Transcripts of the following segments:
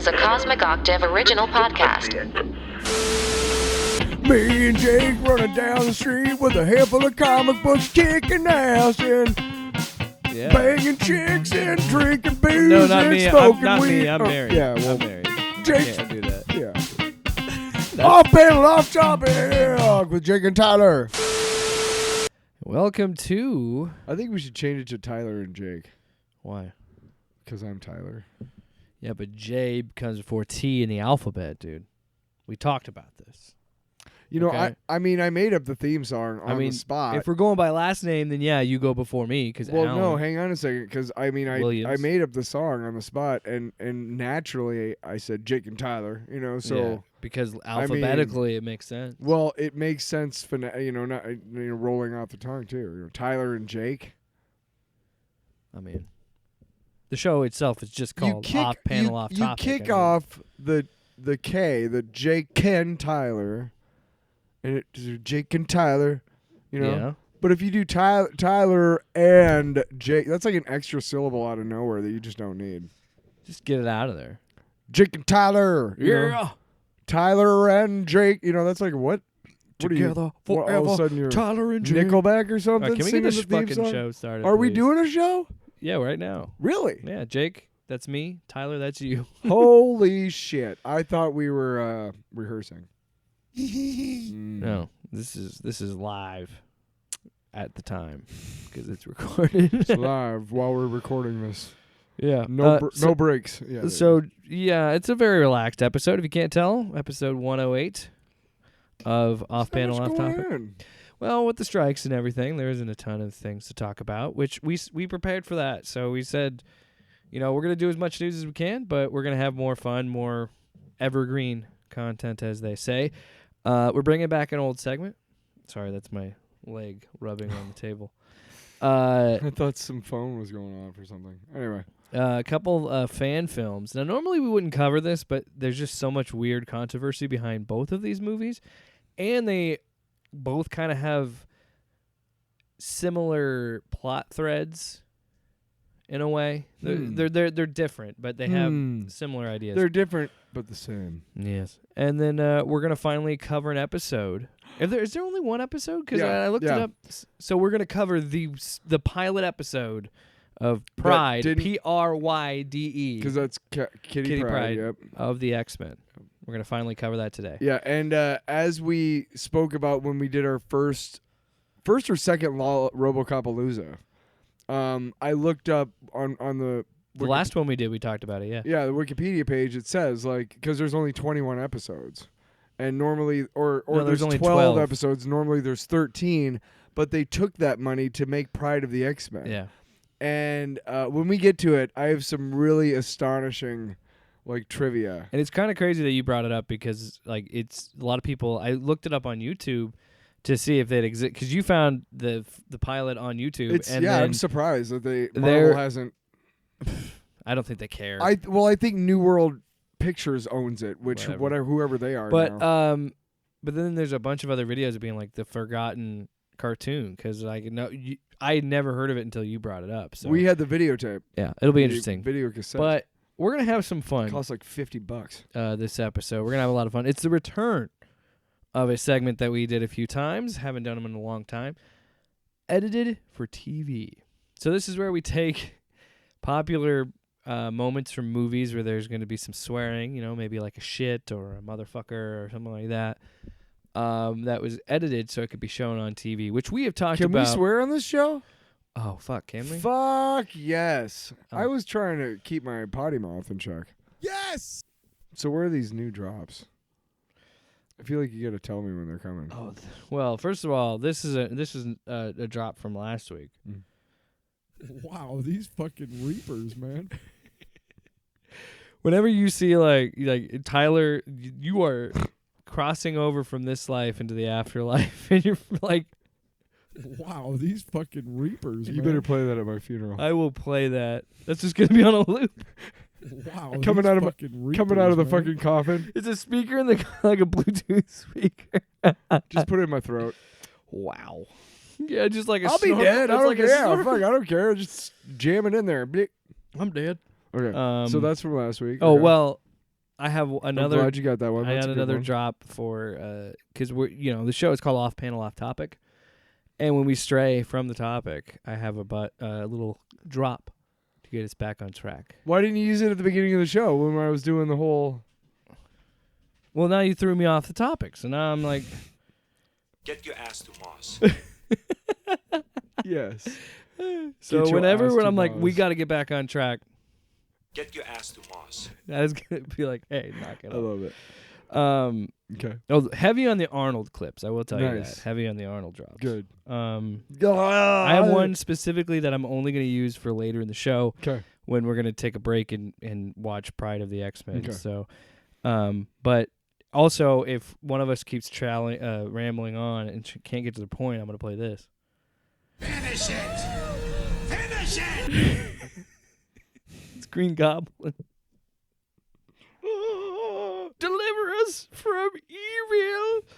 is a Cosmic Octave original podcast. Me and Jake running down the street with a handful of comic books, kicking ass and banging chicks and drinking booze No, not and me. smoking Not weed. me. I'm married. Yeah, well, I'm married. Jake. Can't do that. Yeah. Off panel, off topic with Jake and Tyler. Welcome to... I think we should change it to Tyler and Jake. Why? Because I'm Tyler. Yeah, but J comes before T in the alphabet, dude. We talked about this. You know, Okay. I mean, I made up the theme song on the spot. If we're going by last name, then yeah, you go before me. Well, Alan, no, hang on a second, because I mean, I made up the song on the spot, and naturally I said Jake and Tyler, you know, so yeah, because alphabetically it makes sense. Well, it makes sense, not rolling off the tongue too. You know, Tyler and Jake. I mean, the show itself is just called Off Panel, Off Topic. You kick off the K, the Jake Ken Tyler, and it's Jake and Tyler, you know. Yeah. But if you do Tyler and Jake, that's like an extra syllable out of nowhere that you just don't need. Just get it out of there. Jake and Tyler. Yeah. Tyler and Jake. You know, that's like what? Together forever. All of a sudden you're Tyler and Jake. Nickelback or something? Right, can we get this singing the fucking theme song? show started? Are we please? doing a show? Yeah, right now. Really? Yeah, Jake, that's me. Tyler, that's you. Holy shit! I thought we were rehearsing. No, this is live at the time because it's recorded. It's live while we're recording this. Yeah, no breaks. Yeah. So yeah, it's a very relaxed episode. If you can't tell, episode 108 of Off Panel, Off Topic. Well, with the strikes and everything, there isn't a ton of things to talk about, which we prepared for that. So we said, we're going to do as much news as we can, but we're going to have more fun, more evergreen content, as they say. We're bringing back an old segment. Sorry, that's my leg rubbing on the table. I thought some phone was going off or something. Anyway. A couple fan films. Now, normally we wouldn't cover this, but there's just so much weird controversy behind both of these movies, and they both kind of have similar plot threads in a way. They're different, but they have similar ideas. They're different but the same. Yes. And then we're going to finally cover an episode. Is there only one episode? Because I looked it up. So we're going to cover the pilot episode of Pryde, Pryde. Because that's Kitty Pryde, yep. Of the X-Men. We're going to finally cover that today. Yeah, and as we spoke about when we did our first or second RoboCopalooza, I looked up on the last one we did, we talked about it, yeah. Yeah, the Wikipedia page, it says, because there's only 21 episodes. And normally, or there's only 12 episodes, normally there's 13, but they took that money to make Pryde of the X-Men. Yeah. And when we get to it, I have some really astonishing trivia. And it's kind of crazy that you brought it up because it's a lot of people. I looked it up on YouTube to see if they'd exist because you found the pilot on YouTube. I'm surprised that Marvel hasn't. I don't think they care. I think New World Pictures owns it, which whoever they are. But now. But then there's a bunch of other videos of being like the forgotten cartoon because I had never heard of it until you brought it up. So we had the videotape. Yeah, it'll be interesting. Video cassette. But we're gonna have some fun. It costs like $50. This episode, we're gonna have a lot of fun. It's the return of a segment that we did a few times. Haven't done them in a long time. Edited for TV. So this is where we take popular moments from movies where there's going to be some swearing, maybe like a shit or a motherfucker or something like that. That was edited so it could be shown on TV, which we have talked about. Can we swear on this show? Oh, fuck, can we? Fuck, yes. Oh. I was trying to keep my potty mouth in check. Yes! So where are these new drops? I feel like you got to tell me when they're coming. Oh, well, first of all, this is a drop from last week. Wow, these fucking reapers, man. Whenever you see like Tyler, you are crossing over from this life into the afterlife, and you're like, wow, these fucking reapers. You better play that at my funeral. I will play that. That's just gonna be on a loop. Wow, coming out of the fucking coffin. It's a speaker in the like a Bluetooth speaker. Just put it in my throat. Wow. Yeah, just like a I'll be dead. I don't care. Fuck, I don't care. Just jam it in there. I'm dead. Okay. So that's from last week. Oh, okay. well, I have I'm another. glad you got that one. I That's had a good another one. drop for because we're the show is called Off Panel Off Topic, and when we stray from the topic, I have a little drop to get us back on track. Why didn't you use it at the beginning of the show when I was doing the whole? Well, now you threw me off the topic, so now I'm like, get your ass to Mars. Yes. so your whenever ass when to I'm like, we Mars. got to get back on track, Get your ass to Mars. that is gonna be like, hey, knock it I off. love it. Okay. Oh, heavy on the Arnold clips. I will tell you Nice. that. Heavy on the Arnold drops. Good. I have one specifically that I'm only going to use for later in the show Okay. when we're going to take a break and watch Pryde of the X-Men. Okay. So, but also if one of us keeps rambling on and can't get to the point, I'm going to play this. Finish it! Finish it! It's Green Goblin. Deliver us from evil.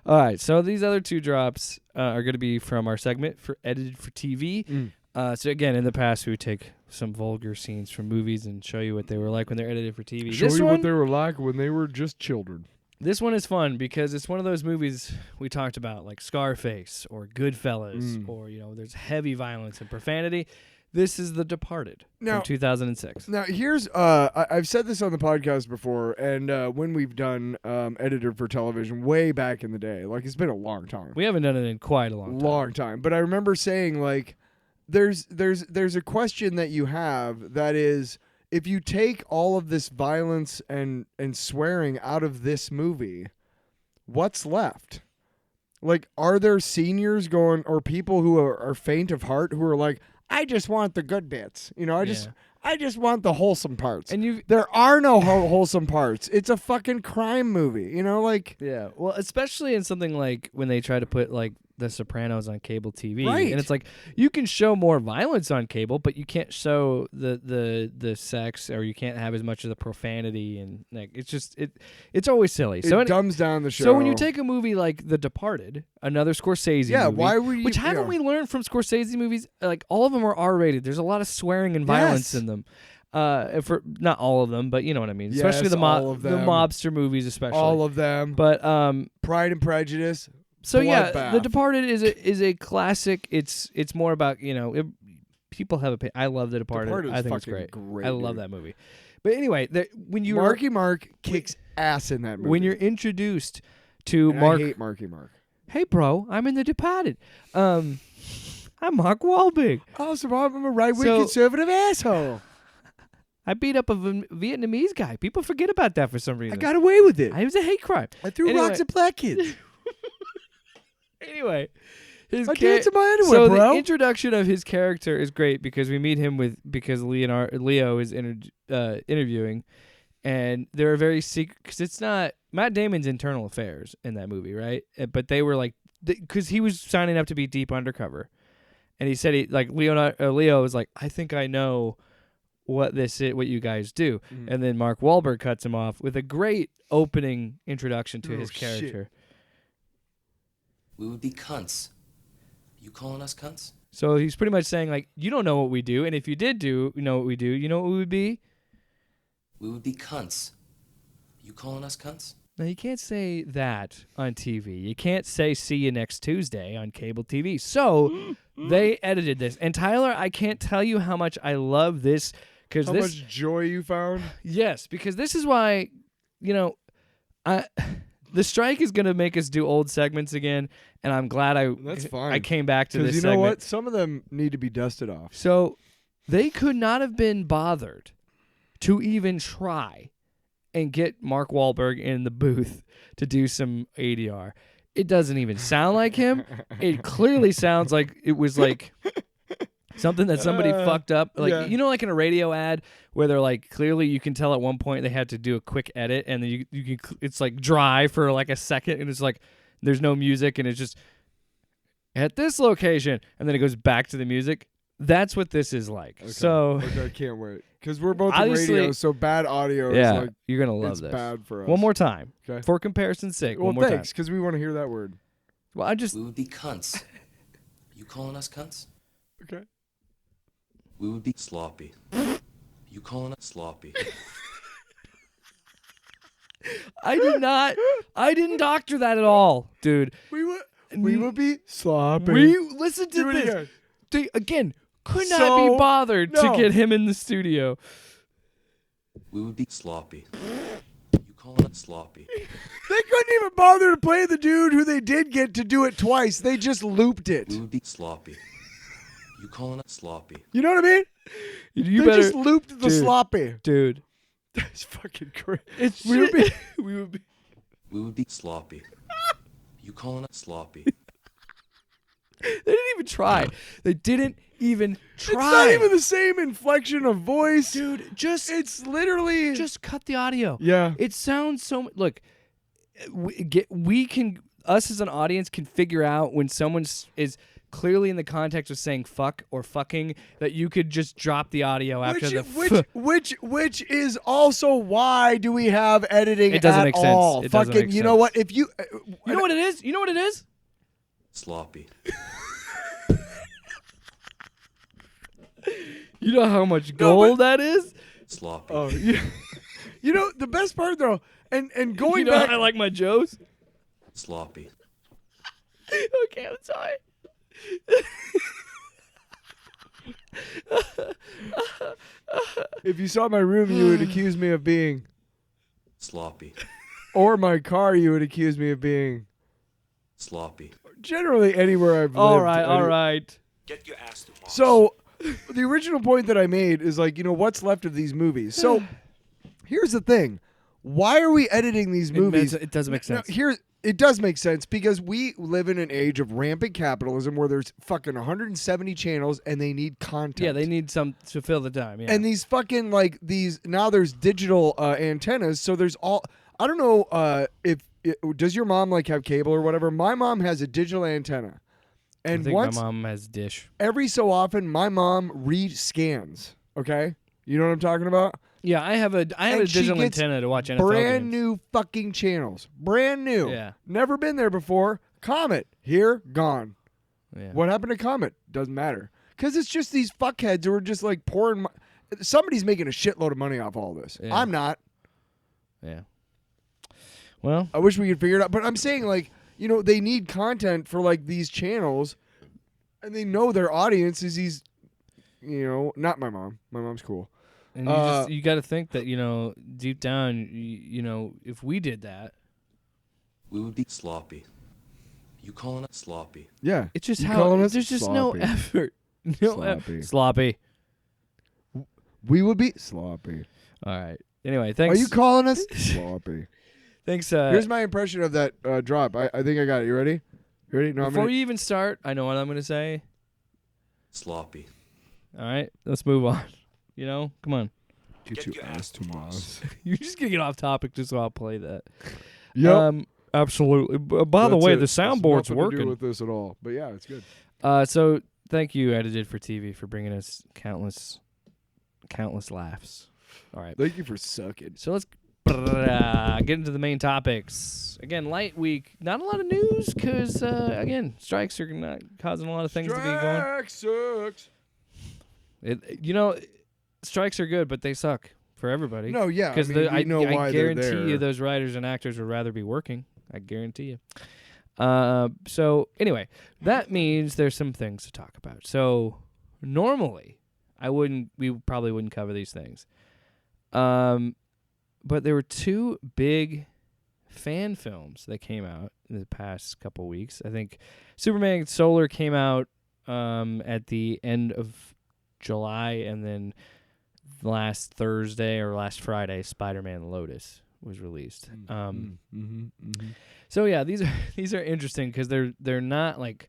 All right, so these other two drops are going to be from our segment for Edited for TV. So again, in the past, we would take some vulgar scenes from movies and show you what they were like when they're edited for TV. Show you what they were like when they were just children. This one is fun because it's one of those movies we talked about, like Scarface or Goodfellas, or there's heavy violence and profanity. This is The Departed from 2006. Now, here's I've said this on the podcast before, and when we've done edited for television way back in the day, like it's been a long time. We haven't done it in quite a long time. But I remember saying like, there's a question that you have that is, if you take all of this violence and swearing out of this movie, what's left? Like, are there seniors going, or people who are faint of heart who are like, I just want the good bits. I just want the wholesome parts. And there are no wholesome parts. It's a fucking crime movie. Yeah. Well, especially in something like when they try to put like The Sopranos on cable TV, Right. and it's like you can show more violence on cable, but you can't show the sex, or you can't have as much of the profanity, and like it's always silly. It So dumbs down the show. So when you take a movie like The Departed, another Scorsese movie, why were you? which haven't we learned from Scorsese movies? Like all of them are R-rated. There's a lot of swearing and violence in them. For not all of them, but you know what I mean. Especially the all of them. mobster movies, especially all of them. But Pride and Prejudice. So yeah, Bloodbath. The Departed is a classic. It's more about people have a. I love The Departed. I think it's great. I love that movie. But anyway, when you Marky Mark kicks ass in that movie. when you're introduced to And Mark, I hate Marky Mark. hey bro, I'm in The Departed. I'm Mark Wahlberg. Oh, so I'm a right-wing So- conservative asshole. I beat up a Vietnamese guy. People forget about that for some reason. I got away with it. It was a hate crime. I threw Anyway. rocks at black kids. Anyway, his I danced in my underwear, so bro. the introduction of his character is great because we meet him because Leo is interviewing, and they're very secret because it's not Matt Damon's internal affairs in that movie, right? But they were like because he was signing up to be deep undercover, and he said Leo was like, I think I know what you guys do, and then Mark Wahlberg cuts him off with a great opening introduction to his character. We would be cunts. You calling us cunts? So he's pretty much saying, like, you don't know what we do, and if you did know what we do, you know what we would be? We would be cunts. You calling us cunts? Now, you can't say that on TV. You can't say see you next Tuesday on cable TV. So they edited this. And Tyler, I can't tell you how much I love this. How much joy you found? Yes, because this is why, the strike is going to make us do old segments again, and I'm glad That's fine. I came back to this Because you segment. know what? Some of them need to be dusted off. So they could not have been bothered to even try and get Mark Wahlberg in the booth to do some ADR. It doesn't even sound like him. It clearly sounds like it was like something that somebody fucked up. Like like in a radio ad where they're like clearly you can tell at one point they had to do a quick edit and then you can it's like dry for like a second and it's like there's no music and it's just at this location and then it goes back to the music. That's what this is like. Okay. So I can't wait. Because we're both in Obviously- radio, so bad audio is yeah, like you're gonna love it's this. bad for us. One more time, Okay. for comparison's sake. Well, one more thanks, because we want to hear that word. time. Well, I just We would be cunts. You calling us cunts? Okay. We would be sloppy. You calling us sloppy? I didn't doctor that at all, dude. We would be sloppy. Listen to Do it this. again. They, again, could not So- be bothered to no. get him in the studio. We would be sloppy. You call it sloppy. They couldn't even bother to play the dude who they did get to do it twice. They just looped it. We would be sloppy. You call it sloppy. You know what I mean? You They better, just looped the dude. sloppy. dude. That's fucking crazy. It's We would be. we would be. We would be sloppy. You call it sloppy. They didn't even try. They didn't even try. It's not even the same inflection of voice, dude. It's literally Just cut the audio. yeah. It sounds so. Look, we can. Us as an audience can figure out when someone is clearly in the context of saying fuck or fucking, that you could just drop the audio after the. Which is also why do we have editing? It doesn't at make sense. all? It doesn't Fucking, make you know sense. what? If you, You know what it is? You know what it is? Sloppy. You know how much gold that is? Sloppy. oh, you know the best part though, and going You know back, how I like my Joes? Sloppy. Okay, I'm sorry. if you saw my room, you would accuse me of being, Sloppy. or my car, you would accuse me of being. Sloppy. Generally, anywhere I've lived. All right. Get your ass to Moss. So, the original point that I made is like, you know, what's left of these movies. So, here's the thing: why are we editing these movies? It doesn't make sense. It does make sense because we live in an age of rampant capitalism where there's fucking 170 channels and they need content. Yeah, they need some to fill the time. Yeah. And these fucking like these now there's digital antennas, so there's all I don't know does your mom like have cable or whatever? My mom has a digital antenna, I and think once my mom has Dish. every so often my mom rescans. Okay, you know what I'm talking about? Yeah, I have a And she digital gets antenna to watch NFL Brand games. new fucking channels, brand new. Yeah. Never been there before. Comet here, gone. Yeah. What happened to Comet? Doesn't matter. Because it's just these fuckheads who are just like pouring. Somebody's making a shitload of money off all this. Yeah. I'm not. Yeah. Well, I wish we could figure it out. But I'm saying, like, you know, they need content for like these channels, and they know their audience is these, you know, not my mom. My mom's cool. and you got to think that, you know, deep down, you know, if we did that, We would be sloppy. You calling it sloppy. Yeah. it's just You how calling us there's just sloppy. no effort. No Sloppy. sloppy. We would be sloppy. All right. Anyway, thanks. Are you calling us sloppy? Thanks. Here's my impression of that drop. I think I got it. You ready? You ready? No, Before you even start, I know what I'm going to say. Sloppy. All right, let's move on. You know, come on. Get your ass to Moss. You're just going to get off topic just so I'll play that. Yep. Absolutely. By the That's way, it. the It's soundboard's nothing to do working. with this at all. But yeah, it's good. So thank you, Edited for TV, for bringing us countless laughs. All right. Thank you for sucking. So let's get into the main topics. Again, light week. Not a lot of news because, again, strikes are not causing a lot of things to be going. Strike sucks. You know, strikes are good, but they suck for everybody. No, yeah. Because I mean, we know why I they're guarantee there. you those writers and actors would rather be working. I guarantee you. So anyway, that means there's some things to talk about. So normally, we probably wouldn't cover these things. But there were two big fan films that came out in the past couple weeks. I think Superman Solar came out at the end of July, and then last Thursday or last Friday, Spider-Man Lotus was released. So yeah, these are interesting because they're not like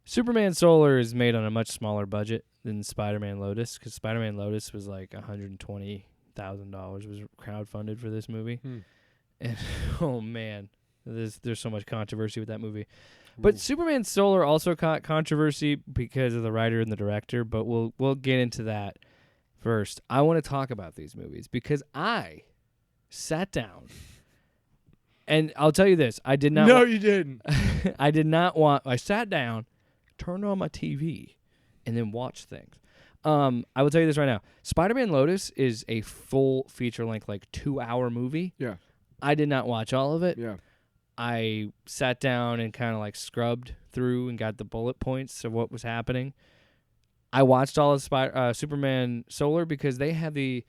Superman Solar is made on a much smaller budget than Spider-Man Lotus, because Spider-Man Lotus was like $120,000 was crowdfunded for this movie, and oh man, there's so much controversy with that movie. But Superman Solar also caught controversy because of the writer and the director, but we'll get into that first. I want to talk about these movies because I sat down, and I'll tell you this: I did not. No, you didn't. I did not want. I sat down, turned on my TV, and then watched things. I will tell you this right now: Spider-Man Lotus is a full feature-length, like 2-hour movie. Yeah. I did not watch all of it. Yeah. I sat down and kind of like scrubbed through and got the bullet points of what was happening. I watched all of Superman Solar because they had the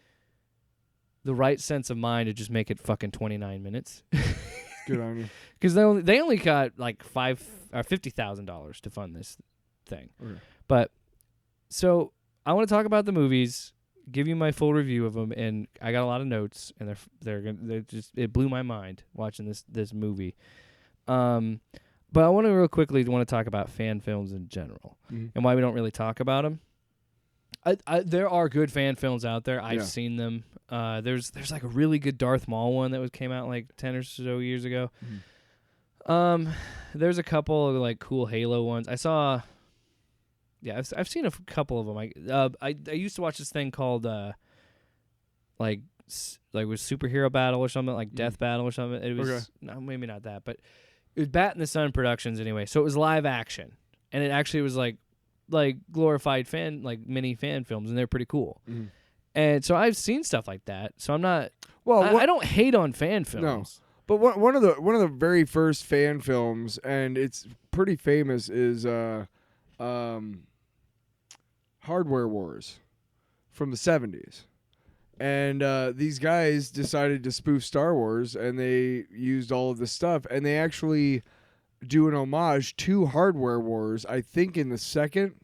right sense of mind to just make it fucking 29 minutes. Good on you. Because they only got like $50,000 to fund this thing. Okay. But so I want to talk about the movies, give you my full review of them, and I got a lot of notes, and they're just, it blew my mind watching this movie. But I want to real quickly talk about fan films in general and why we don't really talk about them. There are good fan films out there. I've seen them. There's like a really good Darth Maul one that came out like 10 or so years ago. There's a couple of like cool Halo ones. I saw. Yeah, I've seen a couple of them. I used to watch this thing called like was Superhero Battle or something, like Death Battle or something. It was no, maybe not that, but it was Bat in the Sun Productions anyway. So it was live action, and it actually was like glorified mini fan films, and they're pretty cool. And so I've seen stuff like that. So I'm not. Well, I don't hate on fan films. No, but one of the very first fan films, and it's pretty famous, is Hardware Wars from the 70s. And these guys decided to spoof Star Wars, and they used all of this stuff, and they actually do an homage to Hardware Wars, I think in the second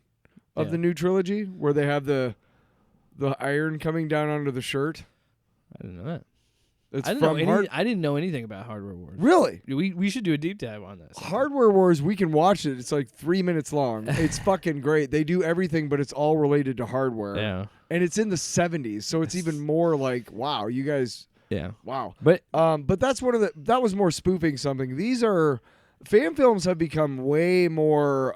of the new trilogy, where they have the iron coming down onto the shirt. I didn't know that. I didn't know anything about Hardware Wars. Really? We should do a deep dive on this. Hardware Wars, we can watch it. It's like 3 minutes long. It's fucking great. They do everything, but it's all related to hardware. Yeah. And it's in the 70s, so it's even more like, wow, you guys. Yeah. Wow. But that's that was more spoofing something. These are fan films have become way more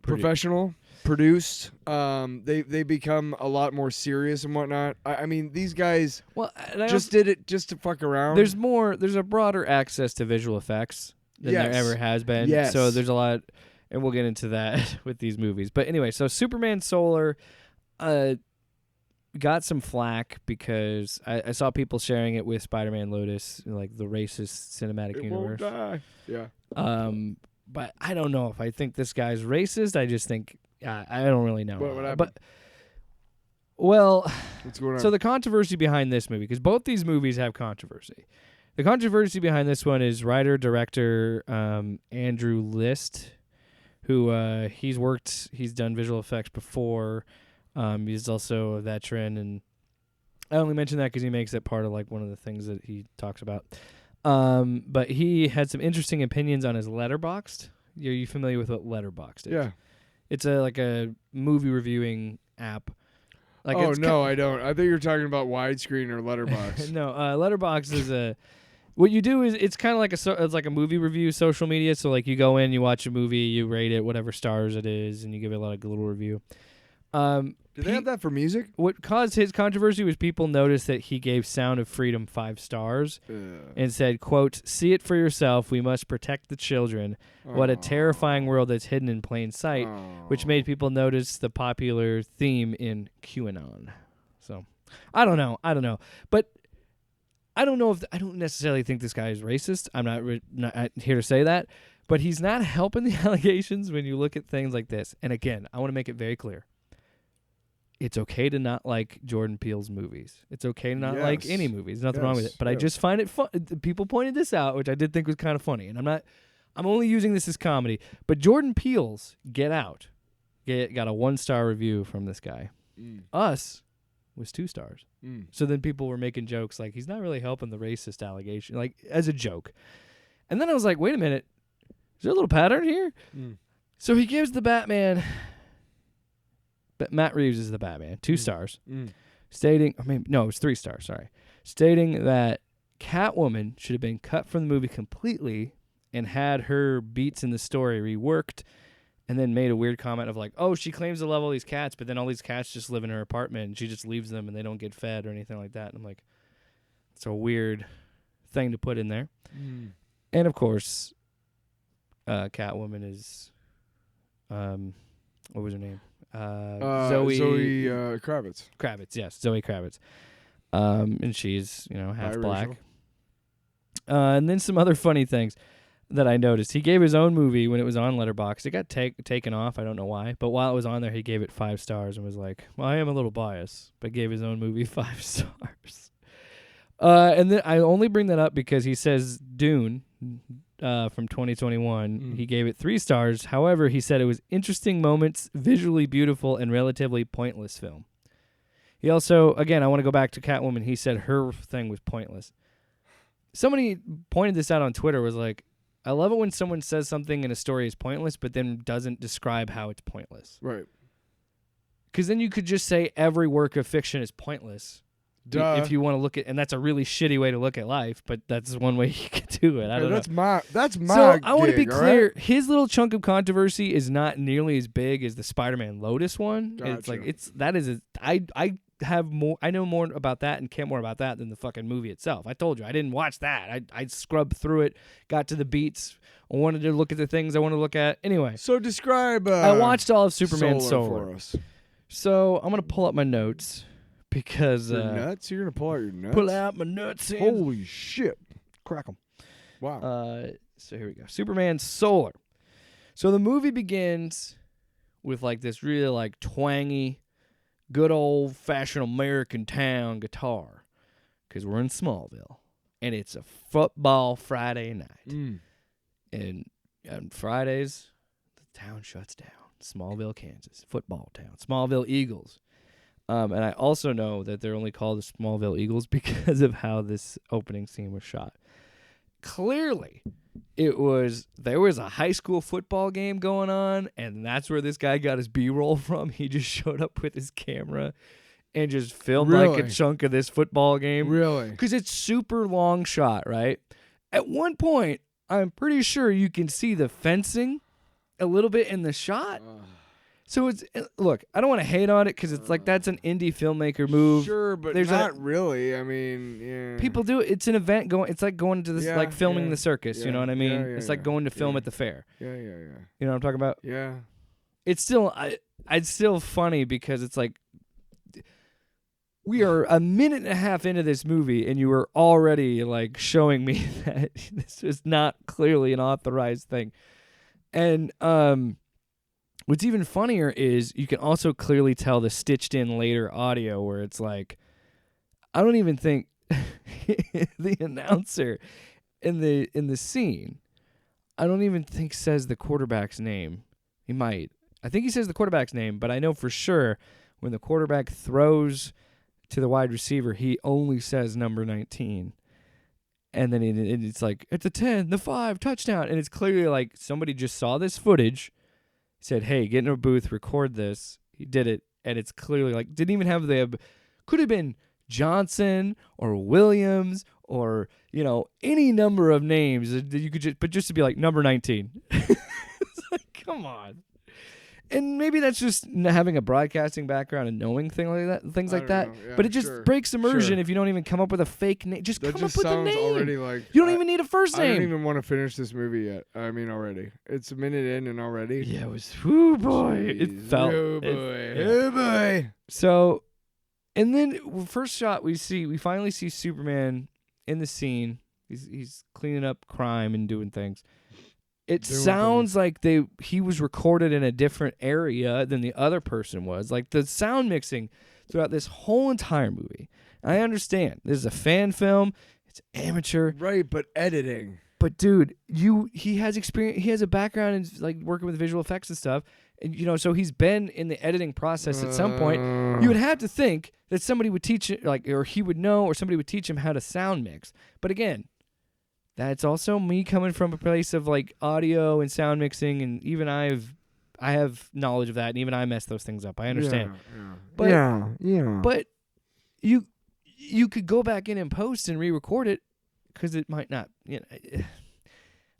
professional, produced. They become a lot more serious and whatnot. I mean, these guys did it just to fuck around. There's a broader access to visual effects than there ever has been. Yes. So there's a lot, and we'll get into that with these movies. But anyway, so Superman Solar got some flack because I saw people sharing it with Spider-Man Lotus, like the racist cinematic universe. Won't die. Yeah. But I don't know if I think this guy's racist. I just think I don't really know. What happened? But well, what's going on? So the controversy behind this movie, because both these movies have controversy. The controversy behind this one is writer-director Andrew List, who he's done visual effects before. He's also a veteran, and I only mention that because he makes it part of like one of the things that he talks about. But he had some interesting opinions on his Letterboxd. Are you familiar with what Letterboxd is? Yeah. It's a movie reviewing app. Like I don't. I think you're talking about widescreen or Letterboxd. No, Letterboxd is what you do is it's kind of like it's like a movie review social media. So like you go in, you watch a movie, you rate it, whatever stars it is, and you give it like a little review. Do they have that for music? What caused his controversy was people noticed that he gave Sound of Freedom 5 stars and said, quote, "See it for yourself. We must protect the children. What a terrifying world that's hidden in plain sight," which made people notice the popular theme in QAnon. So I don't know. But I don't know I don't necessarily think this guy is racist. I'm not here to say that. But he's not helping the allegations when you look at things like this. And again, I want to make it very clear. It's okay to not like Jordan Peele's movies. It's okay to not like any movies. There's nothing wrong with it. But I just find it fun. People pointed this out, which I did think was kind of funny. And I'm only using this as comedy. But Jordan Peele's Get Out got a 1-star review from this guy. Us was 2 stars. So then people were making jokes like he's not really helping the racist allegation, like as a joke. And then I was like, wait a minute. Is there a little pattern here? So he gives the Batman... Matt Reeves is the Batman, 2 stars, stating, it was 3 stars, sorry, stating that Catwoman should have been cut from the movie completely and had her beats in the story reworked, and then made a weird comment of like, oh, she claims to love all these cats, but then all these cats just live in her apartment and she just leaves them and they don't get fed or anything like that. And I'm like, it's a weird thing to put in there. And of course, Catwoman is, what was her name? Zoe Kravitz. Kravitz, yes, Zoe Kravitz. And she's, half Biracial. black. And then some other funny things that I noticed. He gave his own movie when it was on Letterboxd. It got taken off. I don't know why. But while it was on there, he gave it 5 stars and was like, well, I am a little biased, but gave his own movie 5 stars. And then I only bring that up because he says Dune from 2021, he gave it 3 stars. However, he said it was interesting moments, visually beautiful, and relatively pointless film. He also, again, I want to go back to Catwoman. He said her thing was pointless. Somebody pointed this out on Twitter, was like, I love it when someone says something in a story is pointless, but then doesn't describe how it's pointless. Right. Because then you could just say every work of fiction is pointless. Duh. If you want to look at, and that's a really shitty way to look at life, but that's one way you can do it. I don't know. That's my So I want to be gig, clear. right? His little chunk of controversy is not nearly as big as the Spider-Man Lotus one. It's like I know more about that and care more about that than the fucking movie itself. I told you I didn't watch that. I scrubbed through it, got to the beats. I wanted to look at the things I want to look at. Anyway, So describe. I watched all of Superman Solar for us. So I'm gonna pull up my notes because Your nuts? You're gonna pull out your nuts? pull out my nuts. And Holy shit! crack 'em. Wow. So here we go. Superman Solar. So the movie begins with like this really like twangy, good old fashioned American town guitar, because we're in Smallville, and it's a football Friday night. And on Fridays, the town shuts down. Smallville, Kansas, football town. Smallville Eagles. And I also know that they're only called the Smallville Eagles because of how this opening scene was shot. Clearly, there was a high school football game going on, and that's where this guy got his B-roll from. He just showed up with his camera and just filmed like a Really? chunk of this football game. Really? Because it's super long shot, right? At one point, I'm pretty sure you can see the fencing a little bit in the shot. So look, I don't want to hate on it because it's like that's an indie filmmaker move. Sure, but There's not really. I mean, yeah. People do it. It's an event going. It's like going to this, Yeah, like filming yeah, the circus. yeah, You know what I mean? yeah, It's like yeah, going to film yeah. at the fair. Yeah. You know what I'm talking about? Yeah. It's still, it's still funny because it's like we are a minute and a half into this movie, and you were already like showing me that this is not clearly an authorized thing. And what's even funnier is you can also clearly tell the stitched in later audio where it's like, I don't even think the announcer in the scene, I don't even think says the quarterback's name. He might. I think he says the quarterback's name, but I know for sure when the quarterback throws to the wide receiver, he only says number 19. And then it's like, it's a 10, the 5, touchdown. And it's clearly like somebody just saw this footage, said, hey, get in a booth, record this. He did it. And it's clearly like, didn't even have could have been Johnson or Williams or, any number of names that you could just to be like, number 19. It's like, come on. And maybe that's just having a broadcasting background and knowing things like that. Yeah, but it just sure, breaks immersion sure. if you don't even come up with a fake name. Just That come just up with a sounds name. already like You don't even need a first I name. don't even want to finish this movie yet. I mean, already. It's a minute in and already. Yeah, it was. Whoo boy, it Jeez. felt. Oh it- boy. yeah. Oh boy. So, and then first shot we finally see Superman in the scene. He's cleaning up crime and doing things. It Doing sounds like he was recorded in a different area than the other person was. Like the sound mixing throughout this whole entire movie. I understand this is a fan film. It's amateur. Right, but editing. But dude, he has experience. He has a background in like working with visual effects and stuff. And so he's been in the editing process at some point. You would have to think that somebody would teach it, or he would know, or somebody would teach him how to sound mix. But again, that's also me coming from a place of like audio and sound mixing, and even I have knowledge of that, and even I mess those things up. I understand. But yeah. but you could go back in and post and re-record it because it might not.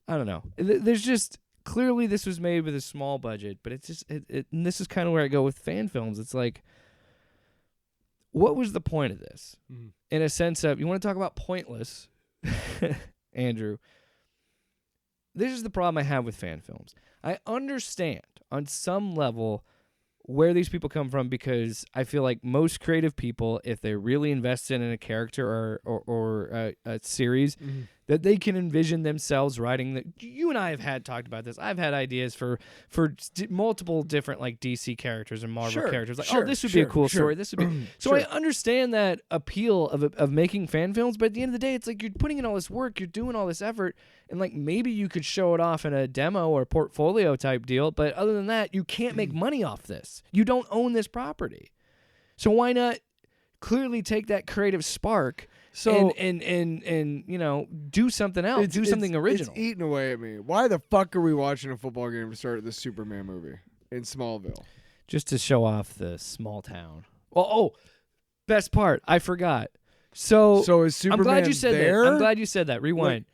I don't know. There's just clearly this was made with a small budget, but it's just and this is kind of where I go with fan films. It's like, what was the point of this? Mhm. In a sense of, you want to talk about pointless, Andrew. This is the problem I have with fan films. I understand on some level where these people come from, because I feel like most creative people, if they're really invested in a character or a series, that they can envision themselves writing. You and I have talked about this. I've had ideas for multiple different like DC characters and Marvel characters. Like, this would be a cool story. This would be so. I understand that appeal of making fan films, but at the end of the day, it's like you're putting in all this work, you're doing all this effort, and like maybe you could show it off in a demo or portfolio type deal. But other than that, you can't make money off this. You don't own this property, so why not clearly take that creative spark? So and you know, do something else, do something original. It's eating away at me. Why the fuck are we watching a football game to start this Superman movie in Smallville? Just to show off the small town. Best part, I forgot. So is Superman I'm glad you said there? that. I'm glad you said that. Rewind.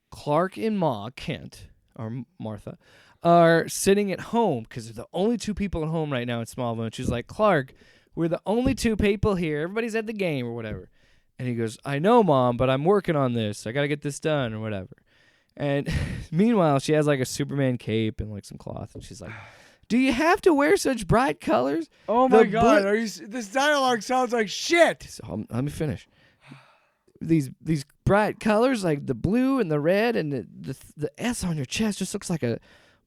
Clark and Ma Kent, or Martha, are sitting at home because they're the only two people at home right now in Smallville. And she's like, Clark, we're the only two people here. Everybody's at the game or whatever. And he goes, I know, Mom, but I'm working on this. I got to get this done or whatever. And meanwhile, she has like a Superman cape and like some cloth. And she's like, do you have to wear such bright colors? Oh, my God. This dialogue sounds like shit. So, let me finish. These bright colors, like the blue and the red and the S on your chest just looks like a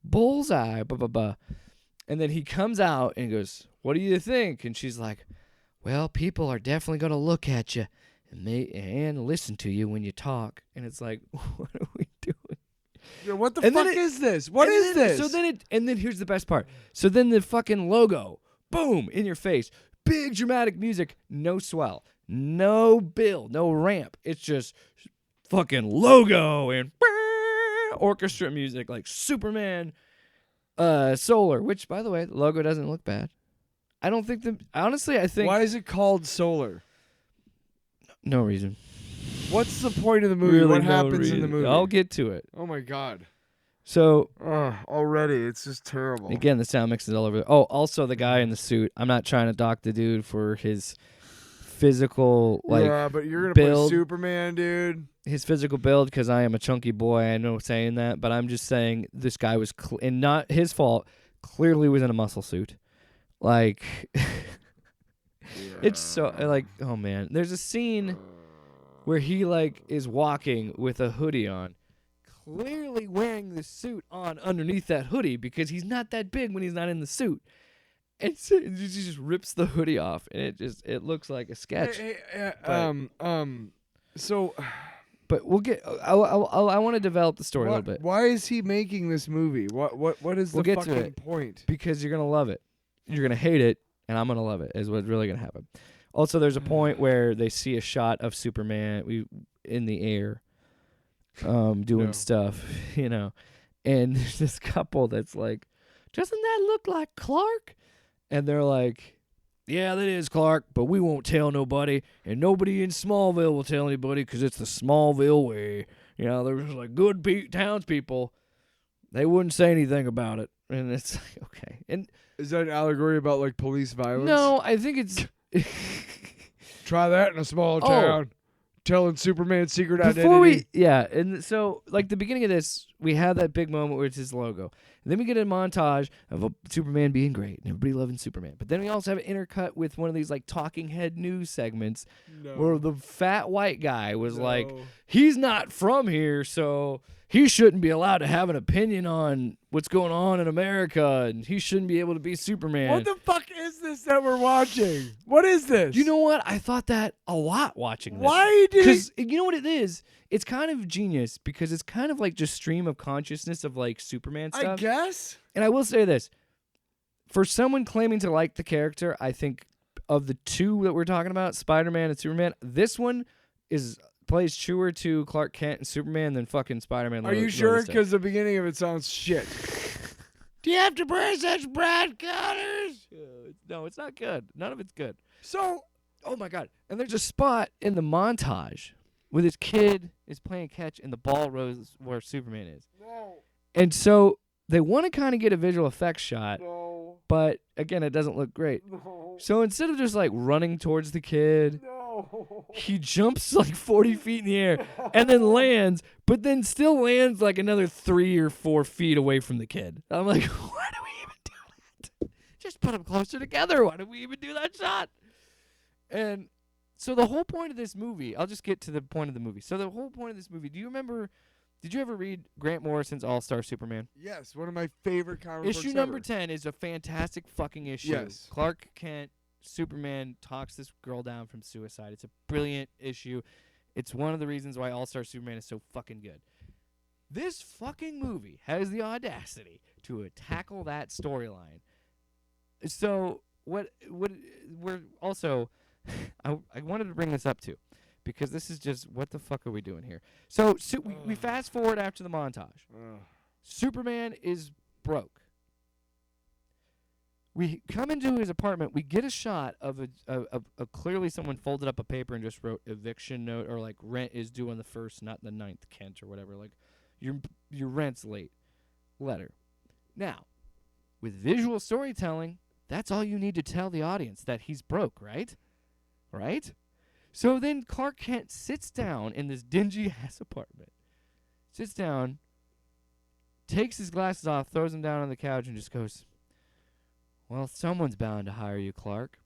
bullseye. Blah, blah, blah. And then he comes out and goes, what do you think? And she's like, well, people are definitely going to look at you and listen to you when you talk. And it's like, what are we doing? Yeah, what the fuck is this? What is this? So then here's the best part. So then the fucking logo, boom, in your face. Big dramatic music, no swell, no build, no ramp. It's just fucking logo and orchestra music like Superman Solar, which, by the way, the logo doesn't look bad. I don't think honestly, I think... Why is it called Solar? No reason. What's the point of the movie? Really what happens in the movie? I'll get to it. Oh, my God. So... already, it's just terrible. Again, the sound mix is all over. Oh, also the guy in the suit. I'm not trying to dock the dude for his physical, yeah, but you're going to build. play Superman, dude. His physical build, because I am a chunky boy. I know saying that, but I'm just saying this guy was, and not his fault, clearly was in a muscle suit. Like, it's so, like, oh man. There's a scene where he, like, is walking with a hoodie on, clearly wearing the suit on underneath that hoodie because he's not that big when he's not in the suit. And so he just rips the hoodie off, and it looks like a sketch. But we'll get. I want to develop the story a little bit. Why is he making this movie? What is the fucking point? Because you're gonna love it. You're gonna hate it, and I'm gonna love it. Is what's really gonna happen. Also, there's a point where they see a shot of Superman in the air, doing stuff, you know, and there's this couple that's like, "Doesn't that look like Clark?" And they're like, yeah, that is Clark, but we won't tell nobody, and nobody in Smallville will tell anybody because it's the Smallville way. You know, there's like good townspeople. They wouldn't say anything about it. And it's like, okay. And is that an allegory about like police violence? No, I think it's... Try that in a small town. Telling Superman's secret identity. And so, like, the beginning of this, we have that big moment where it's his logo. And then we get a montage of Superman being great and everybody loving Superman. But then we also have an intercut with one of these, like, talking head news segments where the fat white guy was like, he's not from here, so he shouldn't be allowed to have an opinion on what's going on in America, and he shouldn't be able to be Superman. What the fuck is this that we're watching? What is this? You know what? I thought that a lot watching this. Why did Because you know what it is? It's kind of genius because it's kind of like just stream of consciousness of like Superman stuff. I guess. And I will say this. For someone claiming to like the character, I think of the two that we're talking about, Spider-Man and Superman, this one plays truer to Clark Kent and Superman than fucking Spider-Man. Are you sure? Because the beginning of it sounds shit. Do you have to wear such bright colors? No, it's not good. None of it's good. So, oh my God. And there's a spot in the montage where this kid is playing catch and the ball rolls where Superman is. No. And so they want to kind of get a visual effects shot. No. But again, it doesn't look great. No. So instead of just like running towards the kid, he jumps like 40 feet in the air and then lands, but then still lands like another 3 or 4 feet away from the kid. I'm like, why do we even do that? just put them closer together. Why did we even do that shot? And so the whole point of this movie, I'll just get to the point of the movie. So the whole point of this movie, did you ever read Grant Morrison's All-Star Superman? Yes, one of my favorite comic books Issue number 10 is a fantastic fucking issue. Yes. Clark Kent, Superman, talks this girl down from suicide. It's a brilliant issue. It's one of the reasons why All-Star Superman is so fucking good. This fucking movie has the audacity to tackle that storyline. So what we're also I wanted to bring this up too, because this is just, what the fuck are we doing here? So we fast forward after the montage. Superman is broke. We come into his apartment. We get a shot of a clearly someone folded up a paper and just wrote eviction note, or like rent is due on the 1st, not the 9th, Kent, or whatever. Like your rent's late. Letter. Now, with visual storytelling, that's all you need to tell the audience, that he's broke, right? Right? So then Clark Kent sits down in this dingy-ass apartment. Sits down, takes his glasses off, throws them down on the couch, and just goes, well, someone's bound to hire you, Clark.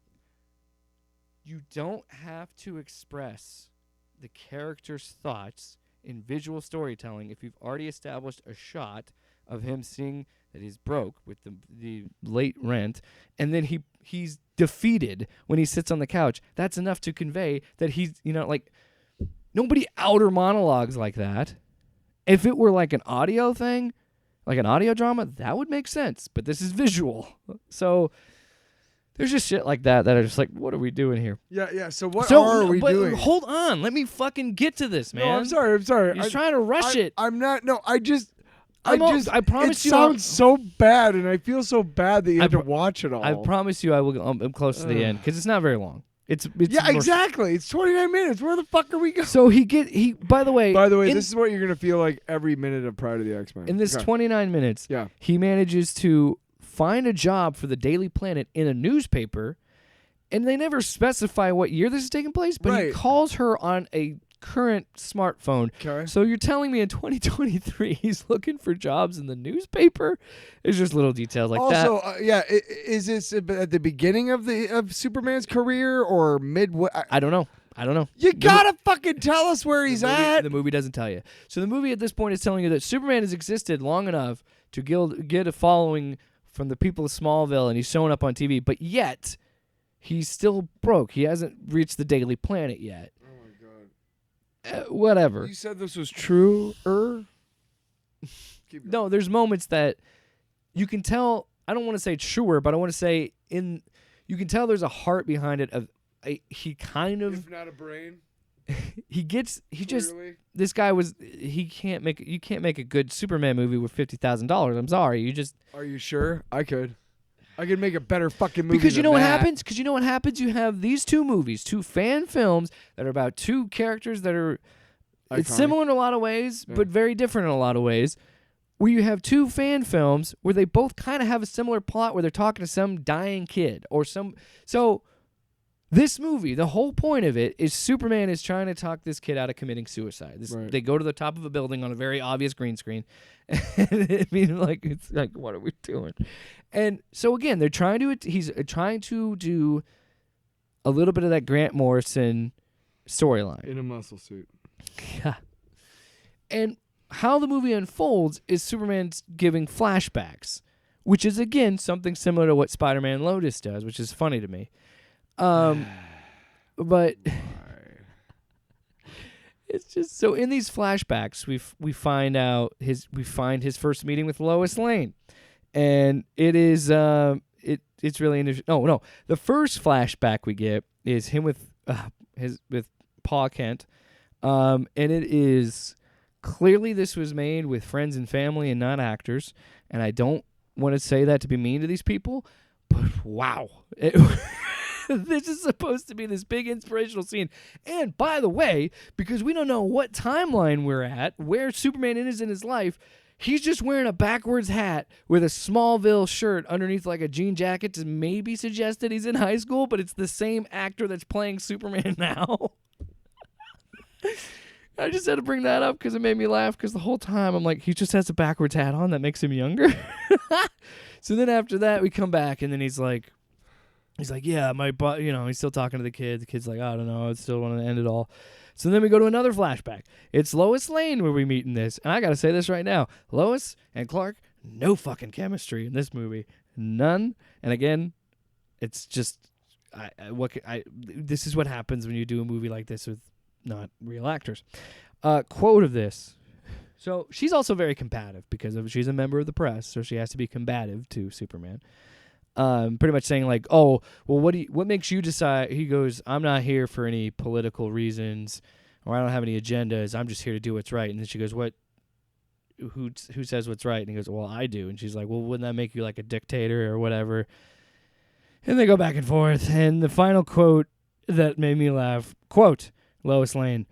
You don't have to express the character's thoughts in visual storytelling if you've already established a shot of him seeing that he's broke with the late rent, and then he's defeated when he sits on the couch. That's enough to convey that he's, like, nobody outer monologues like that. If it were like an audio thing, like an audio drama, that would make sense. But this is visual. So there's just shit like that are just like, what are we doing here? Yeah. So what are we doing? Hold on. Let me fucking get to this, man. No, I'm sorry. He's trying to rush it. I'm not. No, I promise it sounds so bad, and I feel so bad that you had to watch it all. I promise you I will. I'm close to the end, because it's not very long. It's exactly. It's 29 minutes. Where the fuck are we going? So by the way, this is what you're going to feel like every minute of Pryde of the X-Men. In this 29 minutes, yeah, he manages to find a job for the Daily Planet in a newspaper, and they never specify what year this is taking place, but he calls her on a current smartphone. Okay. So you're telling me in 2023 he's looking for jobs in the newspaper? There's just little details like that. Also, is this at the beginning of Superman's career or midway? I don't know. You gotta fucking tell us where he's at. The movie doesn't tell you. So the movie at this point is telling you that Superman has existed long enough to get a following from the people of Smallville, and he's showing up on TV, but yet he's still broke. He hasn't reached the Daily Planet yet. Whatever. You said this was true. No, there's moments that you can tell. I don't want to say truer, but I want to say you can tell there's a heart behind it. He kind of, if not a brain. This guy you can't make a good Superman movie with $50,000. I'm sorry. Are you sure? I could make a better fucking movie. Because you know what happens? You have these two movies, two fan films that are about two characters that are it's similar in a lot of ways, but very different in a lot of ways. Where you have two fan films where they both kind of have a similar plot, where they're talking to some dying kid or some. So this movie, the whole point of it is Superman is trying to talk this kid out of committing suicide. They go to the top of a building on a very obvious green screen. I mean, it's like, what are we doing? And so again, he's trying to do a little bit of that Grant Morrison storyline in a muscle suit. Yeah. And how the movie unfolds is Superman's giving flashbacks, which is again something similar to what Spider-Man Lotus does, which is funny to me. But it's just so in these flashbacks we find his first meeting with Lois Lane. And it is it's really interesting. No. The first flashback we get is him with Pa Kent. And it is clearly this was made with friends and family and not actors. And I don't want to say that to be mean to these people, but wow. This is supposed to be this big inspirational scene. And by the way, because we don't know what timeline we're at, where Superman is in his life, he's just wearing a backwards hat with a Smallville shirt underneath like a jean jacket to maybe suggest that he's in high school, but it's the same actor that's playing Superman now. I just had to bring that up because it made me laugh, because the whole time I'm like, he just has a backwards hat on that makes him younger. So then after that, we come back, and then he's like, yeah, he's still talking to the kid. The kid's like, I don't know, I still want to end it all. So then we go to another flashback. It's Lois Lane where we meet in this. And I got to say this right now. Lois and Clark, no fucking chemistry in this movie. None. And again, it's just, this is what happens when you do a movie like this with not real actors. Quote of this. So she's also very combative because she's a member of the press, so she has to be combative to Superman. Pretty much saying like, oh, well, what makes you decide? He goes, I'm not here for any political reasons, or I don't have any agendas. I'm just here to do what's right. And then she goes, what? Who says what's right? And he goes, well, I do. And she's like, well, wouldn't that make you like a dictator or whatever? And they go back and forth. And the final quote that made me laugh, quote, Lois Lane,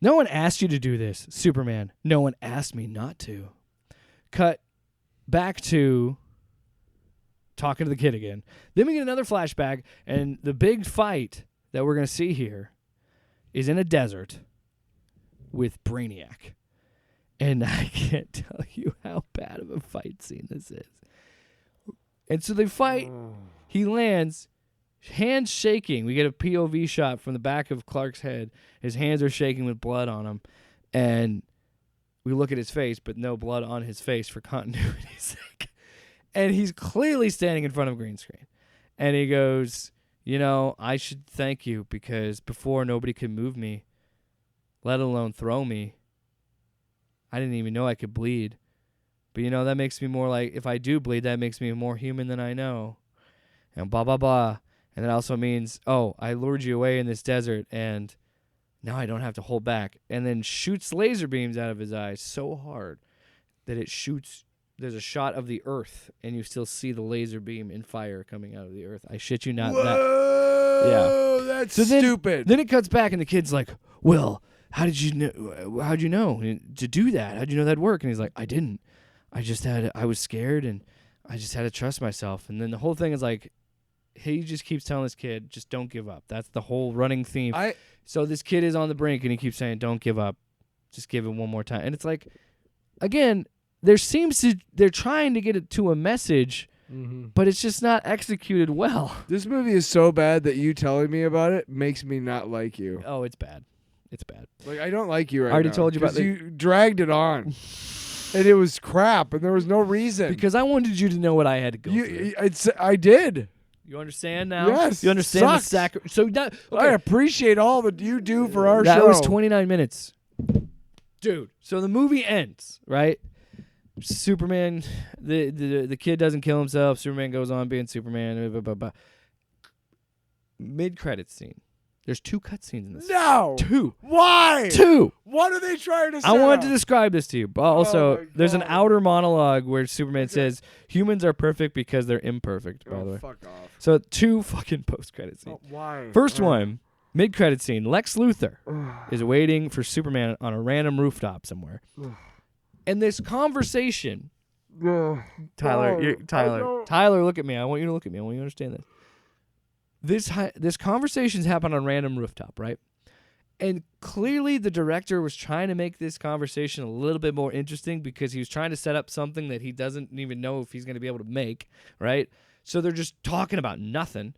no one asked you to do this, Superman. No one asked me not to. Cut back to talking to the kid again. Then we get another flashback, and the big fight that we're going to see here is in a desert with Brainiac. And I can't tell you how bad of a fight scene this is. And so they fight. He lands, hands shaking. We get a POV shot from the back of Clark's head. His hands are shaking with blood on them. And we look at his face, but no blood on his face for continuity's sake. And he's clearly standing in front of a green screen. And he goes, I should thank you because before nobody could move me, let alone throw me. I didn't even know I could bleed. But, that makes me more like, if I do bleed, that makes me more human than I know. And blah, blah, blah. And that also means, I lured you away in this desert, and now I don't have to hold back. And then shoots laser beams out of his eyes so hard that it shoots. There's a shot of the earth, and you still see the laser beam and fire coming out of the earth. I shit you not. Whoa, that's stupid. Then it cuts back, and the kid's like, well, how'd you know to do that? How'd you know that'd work? And he's like, I didn't. I was scared, and I just had to trust myself. And then the whole thing is like, he just keeps telling this kid, just don't give up. That's the whole running theme. So this kid is on the brink, and he keeps saying, don't give up. Just give it one more time. And it's like, again, they're trying to get it to a message, but it's just not executed well. This movie is so bad that you telling me about it makes me not like you. Oh, it's bad. It's bad. Like, I don't like you right now. I already told you about it. You dragged it on. And it was crap, and there was no reason. Because I wanted you to know what I had to go through. I did. You understand now? Yes. You understand sucks. the sacrifice. So okay. I appreciate all that you do for our show. That was 29 minutes. Dude. So the movie ends, right? Superman, the kid doesn't kill himself. Superman goes on being Superman. Blah, blah, blah. Mid-credits scene. There's 2 cutscenes in this. No. 2. Why? 2. What are they trying to say? I wanted to describe this to you, but also there's an outer monologue where Superman says humans are perfect because they're imperfect, by the way. Fuck off. So 2 fucking post-credit scenes. Why? First one, mid-credit scene, Lex Luthor is waiting for Superman on a random rooftop somewhere. And this conversation, Tyler, look at me. I want you to look at me. I want you to understand this. This conversation's happened on a random rooftop, right? And clearly the director was trying to make this conversation a little bit more interesting because he was trying to set up something that he doesn't even know if he's going to be able to make, right? So they're just talking about nothing.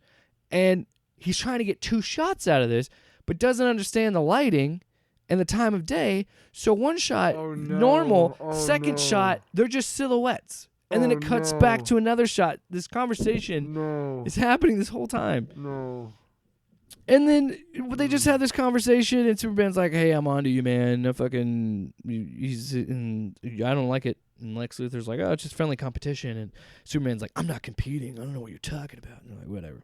And he's trying to get 2 shots out of this, but doesn't understand the lighting and the time of day. So one shot, normal. Second shot, they're just silhouettes. And then it cuts back to another shot. This conversation is happening this whole time. And then they just have this conversation, and Superman's like, hey, I'm onto you, man. I don't like it. And Lex Luthor's like, oh, it's just friendly competition. And Superman's like, I'm not competing. I don't know what you're talking about. And they're like, whatever.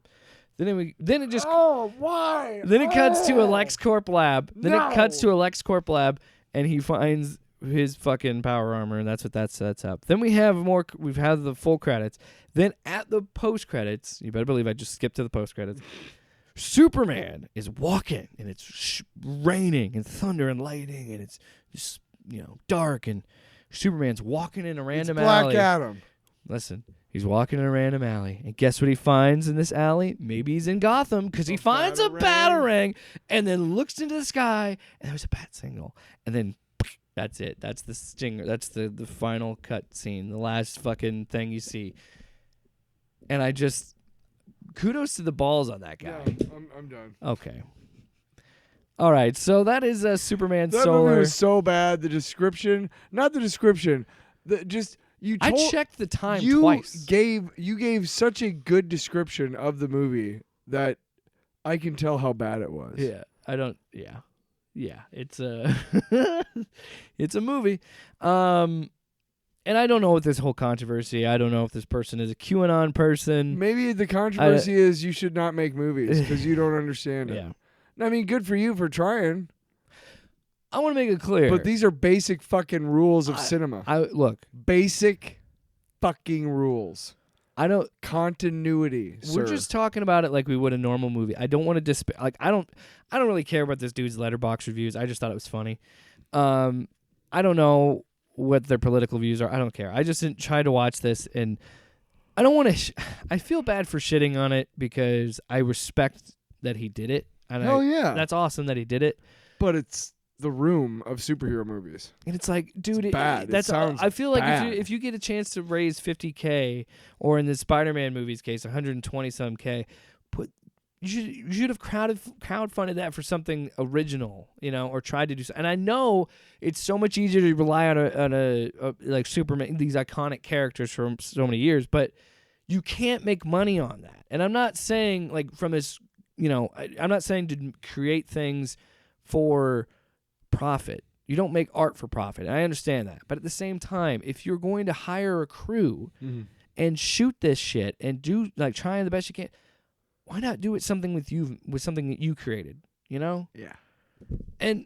Then it just... Oh, why? Then it cuts to a LexCorp lab. And he finds his fucking power armor, and that's what that sets up. Then we've had the full credits. Then at the post-credits, you better believe I just skipped to the post-credits, Superman is walking, and it's raining and thunder and lightning, and it's just, dark, and Superman's walking in a random alley. Black Adam. Listen, he's walking in a random alley, and guess what he finds in this alley? Maybe he's in Gotham, because he finds a batarang, and then looks into the sky, and there's a bat signal, and then that's it. That's the stinger. That's the final cut scene, the last fucking thing you see. And I just kudos to the balls on that guy. Yeah, I'm done. Okay. All right, so that is Superman That Solar. movie was so bad. The description, not the description, you I told, checked the time you twice. You gave such a good description of the movie that I can tell how bad it was. Yeah, I don't. Yeah, it's a it's a movie. And I don't know what this whole controversy. I don't know if this person is a QAnon person. Maybe the controversy is you should not make movies because you don't understand it. Yeah, I mean, good for you for trying. I want to make it clear. But these are basic fucking rules of cinema. Look, Basic fucking rules. I don't. Continuity. We're sir. just talking about it like we would a normal movie. I don't want to I don't really care about this dude's Letterboxd reviews. I just thought it was funny. I don't know what their political views are. I don't care. I just didn't try to watch this, and I don't want to. I feel bad for shitting on it because I respect that he did it. And Hell yeah. that's awesome that he did it. But it's the room of superhero movies. And it's like, dude, It's bad. That's It sounds I feel like bad. if you get a chance to raise $50K, or in the Spider-Man movie's case, 120 some K, you should have crowdfunded that for something original, or tried to do so. And I know it's so much easier to rely on a like Superman, these iconic characters for so many years, but you can't make money on that. And I'm not saying like from this, I'm not saying to create things for profit. You don't make art for profit. I understand that. But at the same time, if you're going to hire a crew and shoot this shit and do trying the best you can, why not do it something with something that you created, Yeah. And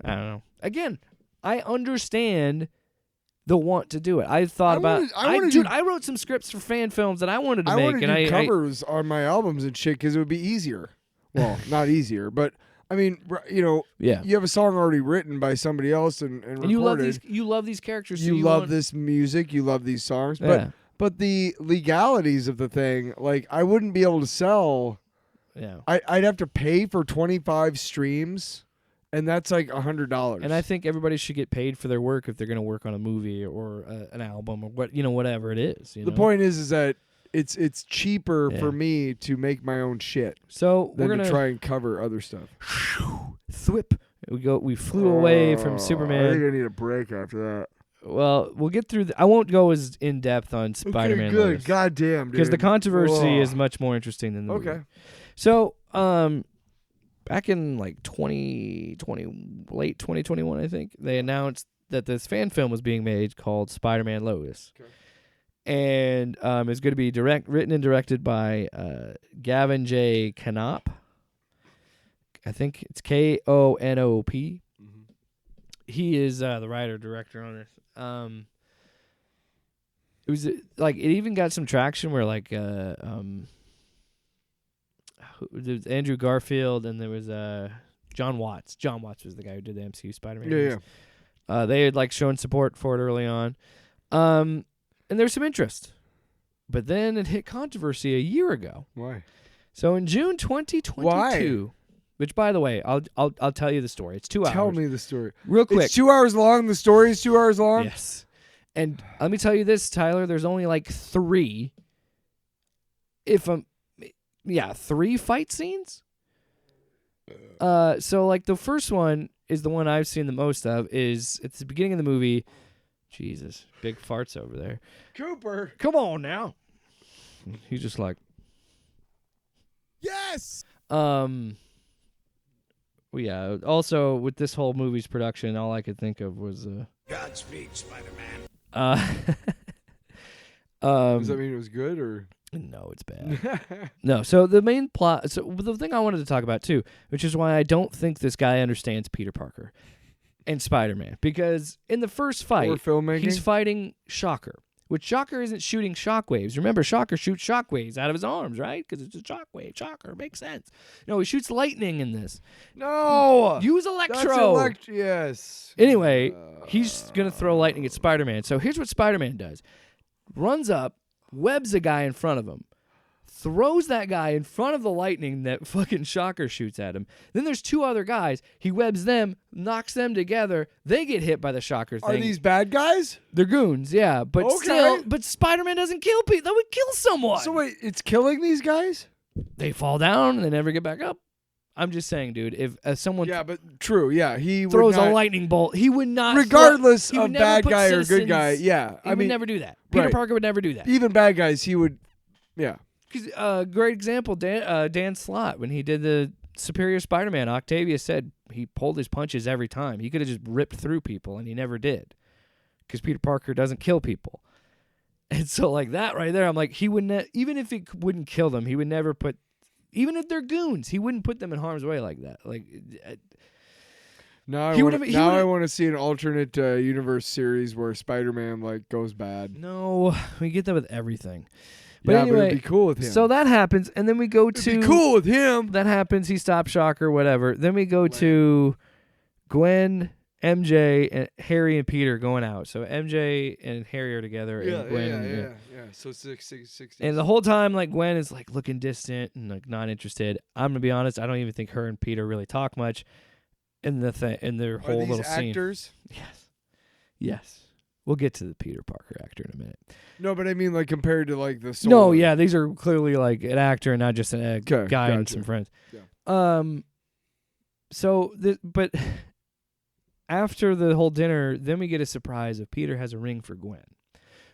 I don't know. Again, I understand the want to do it. I thought I wrote some scripts for fan films that I wanted to I make, want to do covers on my albums and shit because it would be easier. Well, not easier, but I mean, Yeah. you have a song already written by somebody else and recorded. you love these characters. So You love this music. You love these songs. Yeah. But the legalities of the thing, like I wouldn't be able to sell. Yeah. I'd have to pay for 25 streams, and that's like $100. And I think everybody should get paid for their work if they're going to work on a movie or an album or whatever it is. The point is that it's cheaper for me to make my own shit So than we're gonna to try and cover other stuff. thwip. We flew away from Superman. I think I need a break after that. Well, we'll get through. I won't go as in depth on Spider-Man. Okay, good. Lotus, God damn, dude. because the controversy Whoa. is much more interesting than the movie. Okay. So, back in like 2020, late 2021, I think they announced that this fan film was being made called Spider-Man Lotus. Okay. And it's going to be written and directed by Gavin J. Knop. I think it's Knop. Mm-hmm. He is the writer-director on this. It was like it even got some traction where like there was Andrew Garfield and there was John Watts. John Watts was the guy who did the MCU Spider-Man. Yeah. They had like shown support for it early on. And there was some interest. But then it hit controversy a year ago. Why? So in June 2022, which by the way, I'll tell you the story. It's 2 hours. Tell me the story. Real quick. It's 2 hours long. The story is 2 hours long? Yes. And let me tell you this, Tyler, there's only like 3 3 fight scenes. So like the first one is the one I've seen the most of is at the beginning of the movie. Jesus, big farts over there. Cooper. Come on now. He's just like, Yes. well, yeah. Also, with this whole movie's production, all I could think of was Godspeed, Spider-Man. Does that mean it was good or? No, it's bad. No, so the main plot. So the thing I wanted to talk about too, which is why I don't think this guy understands Peter Parker and Spider-Man, because in the first fight, Or filmmaking? he's fighting Shocker, which Shocker isn't shooting shockwaves. Remember, Shocker shoots shockwaves out of his arms, right? Because it's a shockwave. Shocker makes sense. No, he shoots lightning in this. No. Use Electro. Yes. Anyway, he's going to throw lightning at Spider-Man. So here's what Spider-Man does. Runs up, webs a guy in front of him, throws that guy in front of the lightning that fucking Shocker shoots at him. Then there's 2 other guys. He webs them, knocks them together. They get hit by the Shocker thing. Are these bad guys? They're goons, yeah. But still, but Spider-Man doesn't kill people. That would kill someone. So wait, it's killing these guys? They fall down and they never get back up. I'm just saying, dude, if someone but true, yeah. He throws would not, a lightning bolt, he would not. regardless he would of never bad put guy or citizens- good guy, yeah. He would never do that. Peter Parker would never do that. Even bad guys, he would, yeah. Because great example, Dan Slott, when he did the Superior Spider-Man, Octavius said he pulled his punches every time. He could have just ripped through people, and he never did. Because Peter Parker doesn't kill people. And so, like, that right there, I'm like, he wouldn't, even if it wouldn't kill them, he would never put, even if they're goons, he wouldn't put them in harm's way like that. Like, Now I want to see an alternate universe series where Spider-Man like goes bad. no, we get that with everything. But yeah, anyway, but it'd be cool with him. so that happens, and then we go to It'd be cool with him. that happens. He stops Shocker, whatever. Then we go to Gwen, MJ, and Harry and Peter going out. So MJ and Harry are together, and Gwen. Yeah. So 60. And the whole time, like, Gwen is like looking distant and like not interested. I'm gonna be honest. I don't even think her and Peter really talk much in their whole these little scene. actors? Yes. We'll get to the Peter Parker actor in a minute. No, but I mean like compared to like the No, Solo. yeah, these are clearly like an actor and not just a Okay, guy and gotcha. some friends. Yeah. So, but after the whole dinner, then we get a surprise of Peter has a ring for Gwen.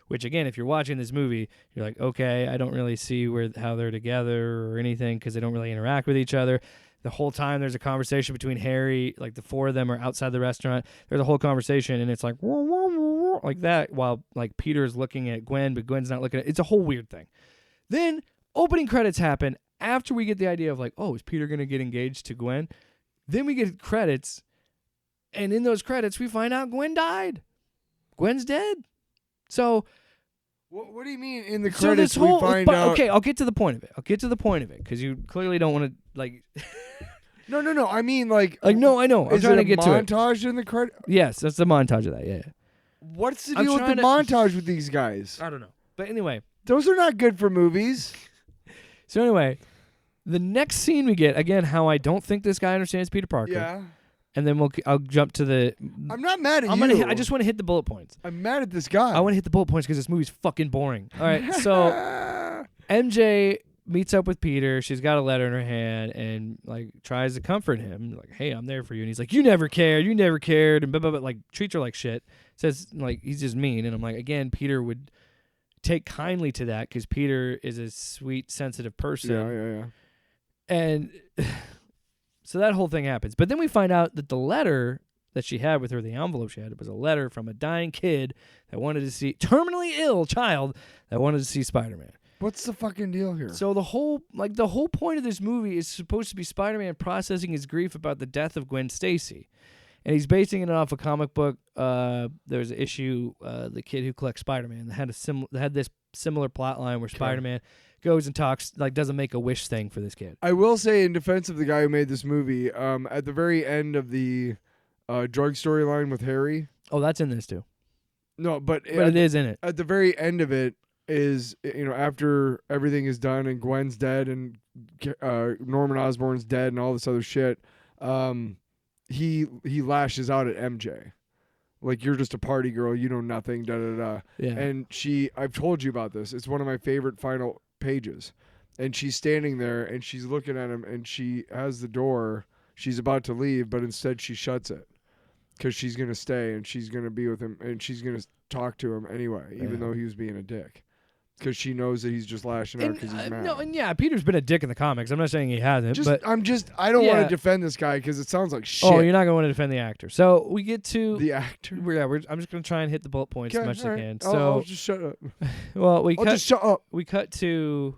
Which again, if you're watching this movie, you're like, okay, I don't really see how they're together or anything because they don't really interact with each other. The whole time there's a conversation between Harry, like the 4 of them are outside the restaurant. There's a whole conversation and it's like like that while like Peter's looking at Gwen, but Gwen's not looking at. It's a whole weird thing. Then opening credits happen after we get the idea of like, oh, is Peter gonna get engaged to Gwen? Then we get credits, and in those credits we find out Gwen died. Gwen's dead. So. What do you mean in the So credits this whole, we find out? Okay, I'll get to the point of it. Because you clearly don't want to like. No. I mean like. No, I know. I'm is trying it to get a to it. montage in the credit? Yes, that's the montage of that. Yeah. What's the I'm deal with the trying montage with these guys? I don't know. But anyway, Those are not good for movies. so anyway, the next scene we get again, how I don't think this guy understands Peter Parker. Yeah. And then I'll jump to the. I'm not mad at you. I just want to hit the bullet points. I'm mad at this guy. I want to hit the bullet points because this movie's fucking boring. All right, so MJ meets up with Peter. She's got a letter in her hand and like tries to comfort him. Like, hey, I'm there for you. And he's like, you never cared, and blah, blah, blah, like treats her like shit. Says like he's just mean. And I'm like, again, Peter would take kindly to that because Peter is a sweet, sensitive person. Yeah. And so that whole thing happens. But then we find out that the letter that she had with her, the envelope she had, was a letter from a dying kid that wanted to see, terminally ill child that wanted to see Spider-Man. What's the fucking deal here? So the whole point of this movie is supposed to be Spider-Man processing his grief about the death of Gwen Stacy. And he's basing it off a comic book. There's an issue, The Kid Who Collects Spider-Man, that had this similar plot line where Spider-Man goes and talks, like does a Make-A-Wish thing for this kid. I will say in defense of the guy who made this movie, at the very end of the drug storyline with Harry. Oh, that's in this too. No, but it is in it. At the very end of it is, after everything is done and Gwen's dead and Norman Osborn's dead and all this other shit, he lashes out at MJ. Like, you're just a party girl, you know nothing, da-da-da. Yeah. And I've told you about this. It's one of my favorite final pages. And she's standing there, and she's looking at him, and she has the door. She's about to leave, but instead she shuts it. Because she's going to stay, and she's going to be with him, and she's going to talk to him anyway, even though he was being a dick. Because she knows that he's just lashing out because he's mad. No, and yeah, Peter's been a dick in the comics. I'm not saying he hasn't. I don't want to defend this guy because it sounds like shit. Oh, you're not going to want to defend the actor. So we get to the actor. I'm just going to try and hit the bullet points as much as I can. I'll just shut up. Well, just shut up. We cut to.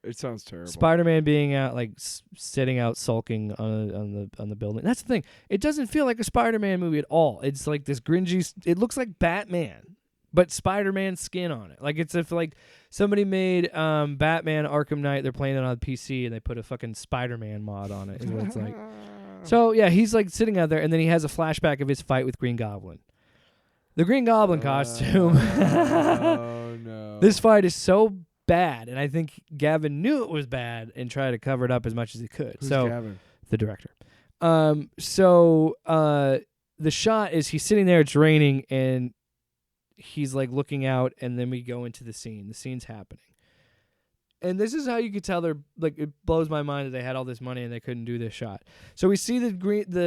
It sounds terrible. Spider-Man being out, like sitting out sulking on the building. That's the thing. It doesn't feel like a Spider-Man movie at all. It's like this gringy. It looks like Batman, but Spider-Man skin on it. Like it's if like somebody made Batman Arkham Knight. They're playing it on PC and they put a fucking Spider-Man mod on it. Is what it's like. So yeah, he's like sitting out there, and then he has a flashback of his fight with Green Goblin. The Green Goblin costume. Oh no! This fight is so bad, and I think Gavin knew it was bad and tried to cover it up as much as he could. Who's so Gavin? the director. The shot is he's sitting there, it's raining, and he's like looking out, and then we go into the scene. The scene's happening. And this is how you could tell they're like, it blows my mind that they had all this money and they couldn't do this shot. So we see the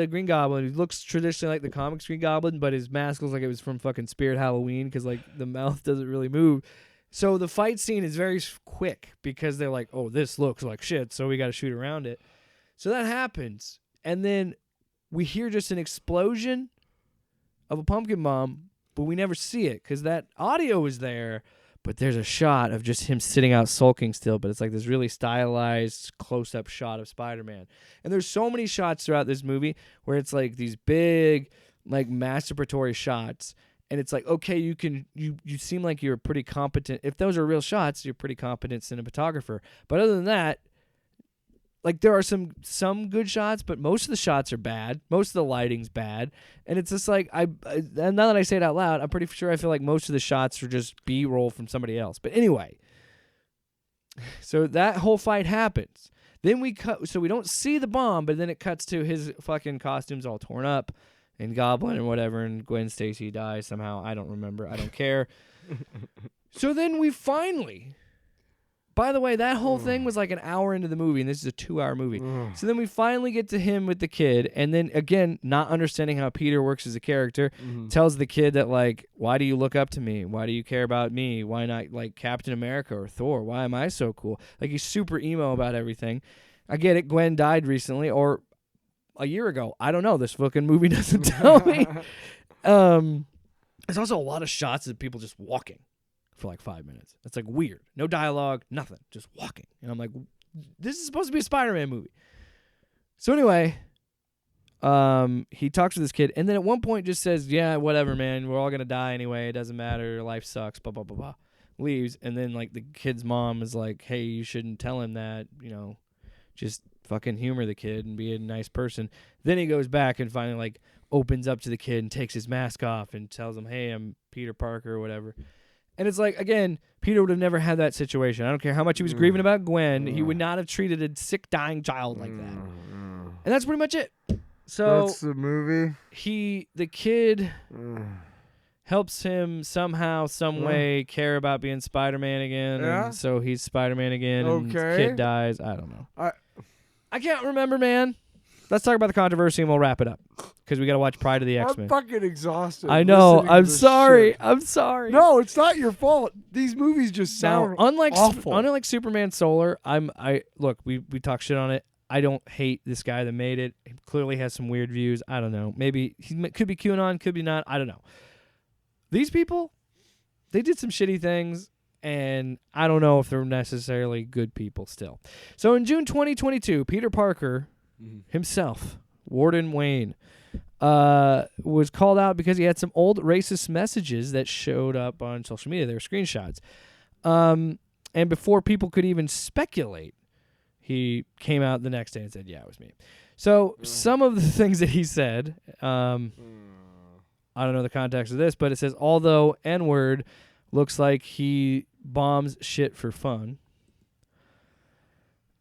Green Goblin, who looks traditionally like the comics Green Goblin, but his mask looks like it was from fucking Spirit Halloween because like the mouth doesn't really move. So the fight scene is very quick because they're like, oh, this looks like shit, so we got to shoot around it. So that happens, and then we hear just an explosion of a pumpkin bomb, but we never see it because that audio is there. But there's a shot of just him sitting out sulking still, but it's like this really stylized close-up shot of Spider-Man. And there's so many shots throughout this movie where it's like these big, like masturbatory shots, and it's like, okay, you seem like you're pretty competent. If those are real shots, you're a pretty competent cinematographer. But other than that, like there are some good shots, but most of the shots are bad. Most of the lighting's bad, and it's just like and now that I say it out loud, I'm pretty sure I feel like most of the shots are just B-roll from somebody else. But anyway, so that whole fight happens. Then we cut, so we don't see the bomb, but then it cuts to his fucking costumes all torn up, and Goblin and whatever, and Gwen Stacy dies somehow. I don't remember. I don't care. So then we finally. By the way, that whole thing was like an hour into the movie, and this is a 2-hour movie. So then we finally get to him with the kid, and then, again, not understanding how Peter works as a character, tells the kid that, like, why do you look up to me? Why do you care about me? Why not, like, Captain America or Thor? Why am I so cool? Like, he's super emo about everything. I get it. Gwen died recently, or a year ago. I don't know. This fucking movie doesn't tell me. There's also a lot of shots of people just walking for like 5 minutes. It's like weird. No dialogue, nothing. Just walking. And I'm like, this is supposed to be a Spider-Man movie. So anyway, he talks to this kid, and then at one point just says, yeah, whatever, man. We're all going to die anyway. It doesn't matter. Life sucks, blah, blah, blah, blah. Leaves. And then like the kid's mom is like, hey, you shouldn't tell him that, you know, just fucking humor the kid and be a nice person. Then he goes back and finally like opens up to the kid and takes his mask off and tells him, hey, I'm Peter Parker or whatever. And it's like, again, Peter would have never had that situation. I don't care how much he was grieving about Gwen. He would not have treated a sick, dying child like that. And that's pretty much it. So that's the movie. The kid helps him somehow, some way care about being Spider-Man again. Yeah. And so he's Spider-Man again. And the kid dies. I don't know. I can't remember, man. Let's talk about the controversy and we'll wrap it up. Because we got to watch Pryde of the X-Men. I'm fucking exhausted. I know. I'm to this sorry. shit. I'm sorry. No, it's not your fault. These movies just sound awful. Unlike Superman Solar, look, we talk shit on it. I don't hate this guy that made it. He clearly has some weird views. I don't know. Maybe he could be QAnon, could be not. I don't know. These people, they did some shitty things, and I don't know if they're necessarily good people still. So in June 2022, Peter Parker himself, Warden Wayne, was called out because he had some old racist messages that showed up on social media. They were screenshots. And before people could even speculate, he came out the next day and said, yeah, it was me. So some of the things that he said, I don't know the context of this, but it says, although N-word looks like he bombs shit for fun.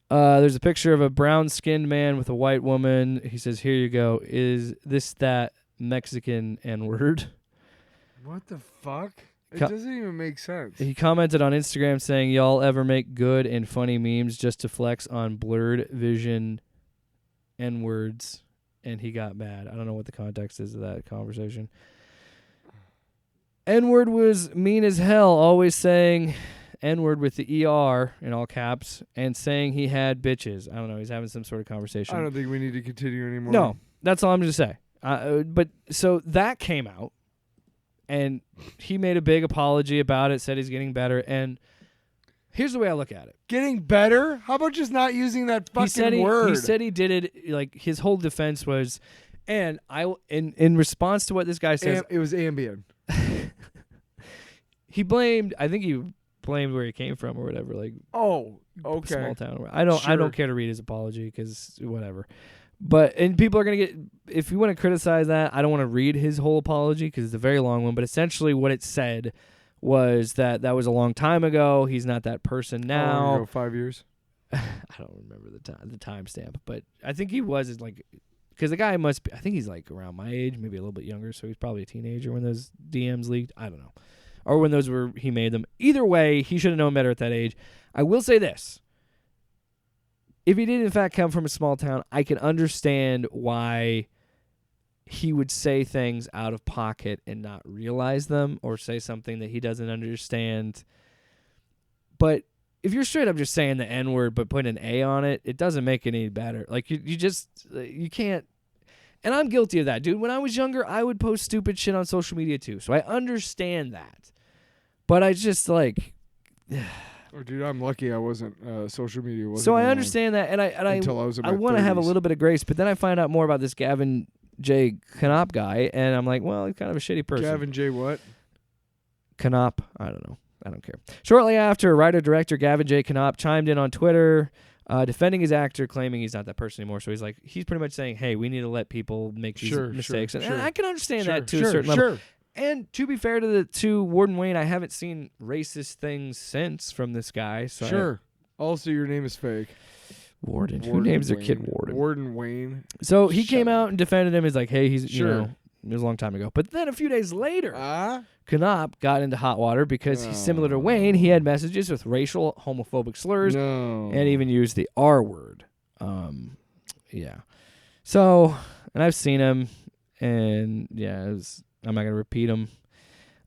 There's a picture of a brown-skinned man with a white woman. He says, here you go. Is this that Mexican N-word? What the fuck? It doesn't even make sense. He commented on Instagram saying, y'all ever make good and funny memes just to flex on blurred vision N-words? And he got mad. I don't know what the context is of that conversation. N-word was mean as hell, always saying N-word with the ER in all caps and saying he had bitches. I don't know. He's having some sort of conversation. I don't think we need to continue anymore. No, that's all I'm going to say. But so that came out, and he made a big apology about it, said he's getting better, and here's the way I look at it. Getting better? How about just not using that fucking word? He said he did it, like, his whole defense was, and in response to what this guy says. It was Ambien. He blamed where he came from or whatever, like, oh, okay, small town. I don't care to read his apology because whatever. And people are gonna get, if you want to criticize that, I don't want to read his whole apology because it's a very long one. But essentially, what it said was that was a long time ago. He's not that person now. How long ago? 5 years? I don't remember the timestamp, but I think he was like, because the guy must be, I think he's like around my age, maybe a little bit younger, so he's probably a teenager when those DMs leaked. I don't know. Or when those were, he made them. Either way, he should have known better at that age. I will say this. If he did in fact come from a small town, I can understand why he would say things out of pocket and not realize them, or say something that he doesn't understand. But if you're straight up just saying the N-word but putting an A on it, it doesn't make it any better. Like, you can't. And I'm guilty of that, dude. When I was younger, I would post stupid shit on social media too. So I understand that. But I just like... Oh, dude, I'm lucky I wasn't, social media wasn't So I around understand that, and until I was in my want to have a 30s. little bit of grace, but then I find out more about this Gavin J. Knopp guy, and I'm like, well, he's kind of a shitty person. Gavin J. what? Knopp, I don't know. I don't care. Shortly after, writer-director Gavin J. Knopp chimed in on Twitter, defending his actor, claiming he's not that person anymore. So he's pretty much saying, hey, we need to let people make these mistakes. And I can understand that to a certain level. And to be fair to Warden Wayne, I haven't seen racist things since from this guy. So Also, your name is fake. Warden. Who names their kid Warden? Warden Wayne. So he came out and defended him. He's like, hey, he's, you know, it was a long time ago. But then a few days later, Knopp got into hot water because he's similar to Wayne. He had messages with racial, homophobic slurs and even used the R word. Yeah. So, and I've seen him, and yeah, I'm not going to repeat them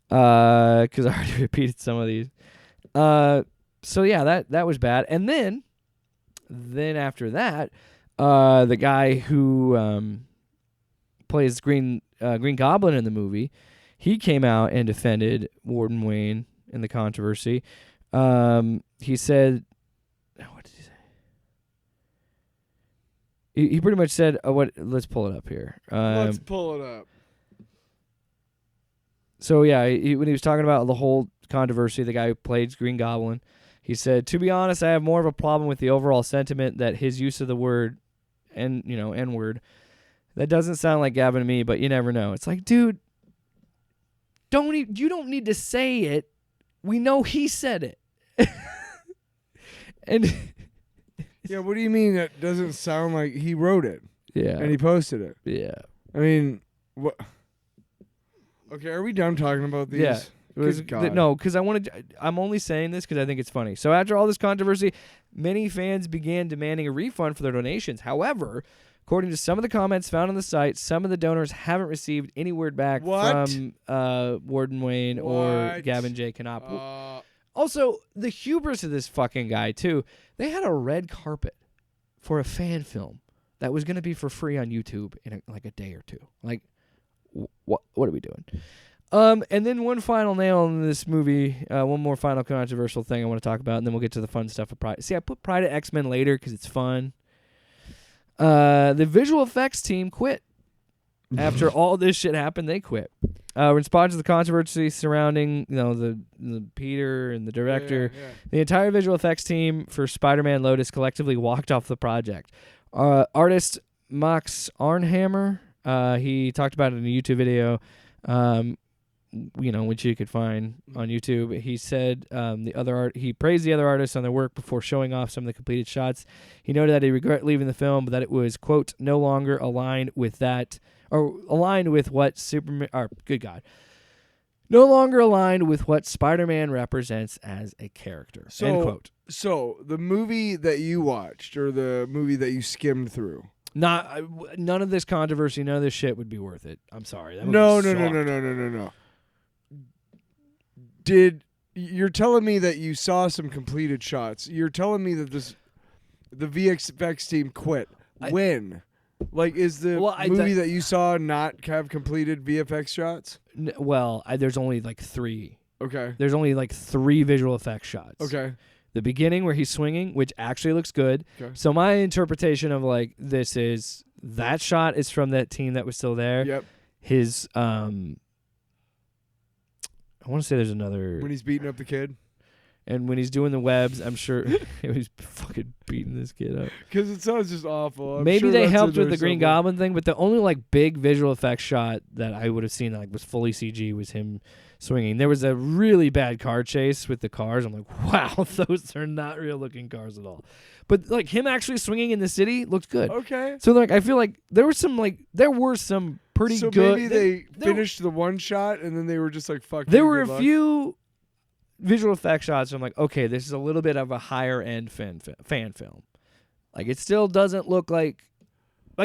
because I already repeated some of these. So yeah, that was bad. And then after that, the guy who plays Green Goblin in the movie, he came out and defended Warden Wayne in the controversy. He said, what did he say? He pretty much said, let's pull it up here. Let's pull it up. So yeah, when he was talking about the whole controversy, the guy who played Green Goblin, he said, to be honest, I have more of a problem with the overall sentiment that his use of the word, N-word, that doesn't sound like Gavin to me, but you never know. It's like, dude, you don't need to say it. We know he said it. And yeah, what do you mean that doesn't sound like he wrote it? Yeah. And he posted it. Yeah. I mean, what? Okay, are we done talking about these? Yeah. No, because I'm only saying this because I think it's funny. So after all this controversy, many fans began demanding a refund for their donations. However, according to some of the comments found on the site, some of the donors haven't received any word back from Warden Wayne or Gavin J. Knopp. Also, the hubris of this fucking guy, too. They had a red carpet for a fan film that was going to be for free on YouTube in like a day or two. Like, what are we doing? And then one final nail in this movie, one more final controversial thing I want to talk about, and then we'll get to the fun stuff of Pryde. See, I put Pryde at X-Men later because it's fun. The visual effects team quit. After all this shit happened, they quit. In response to the controversy surrounding, the Peter and the director, the entire visual effects team for Spider-Man Lotus collectively walked off the project. Artist Max Arnhammer, he talked about it in a YouTube video, which you could find on YouTube. He said he praised the other artists on their work before showing off some of the completed shots. He noted that he regret leaving the film, but that it was, quote, no longer aligned with what Superman, or good God, no longer aligned with what Spider-Man represents as a character. End quote. So the movie that you watched, or the movie that you skimmed through, none of this controversy, none of this shit would be worth it. I'm sorry. No. You're telling me that you saw some completed shots? You're telling me that the VFX team quit? When? Like, is the movie that you saw not have completed VFX shots? There's only like 3. Okay. There's only like 3 visual effects shots. Okay. The beginning where he's swinging, which actually looks good. Okay. So my interpretation of like this is that shot is from that team that was still there. Yep. His I want to say there's another when he's beating up the kid. And when he's doing the webs, I'm sure he was fucking beating this kid up. Because it sounds just awful. I'm Maybe sure they that's helped in with the there Green somewhere. Goblin thing, but the only like big visual effects shot that I would have seen that like was fully CG was him swinging. There was a really bad car chase with the cars. I'm like, wow, those are not real looking cars at all. But like him actually swinging in the city looked good. Okay. So like I feel like there were some pretty So good. maybe they finished the one shot and then they were just like, fuck. There you, were a good luck. few visual effect shots. I'm like, okay, this is a little bit of a higher end fan film. Like it still doesn't look like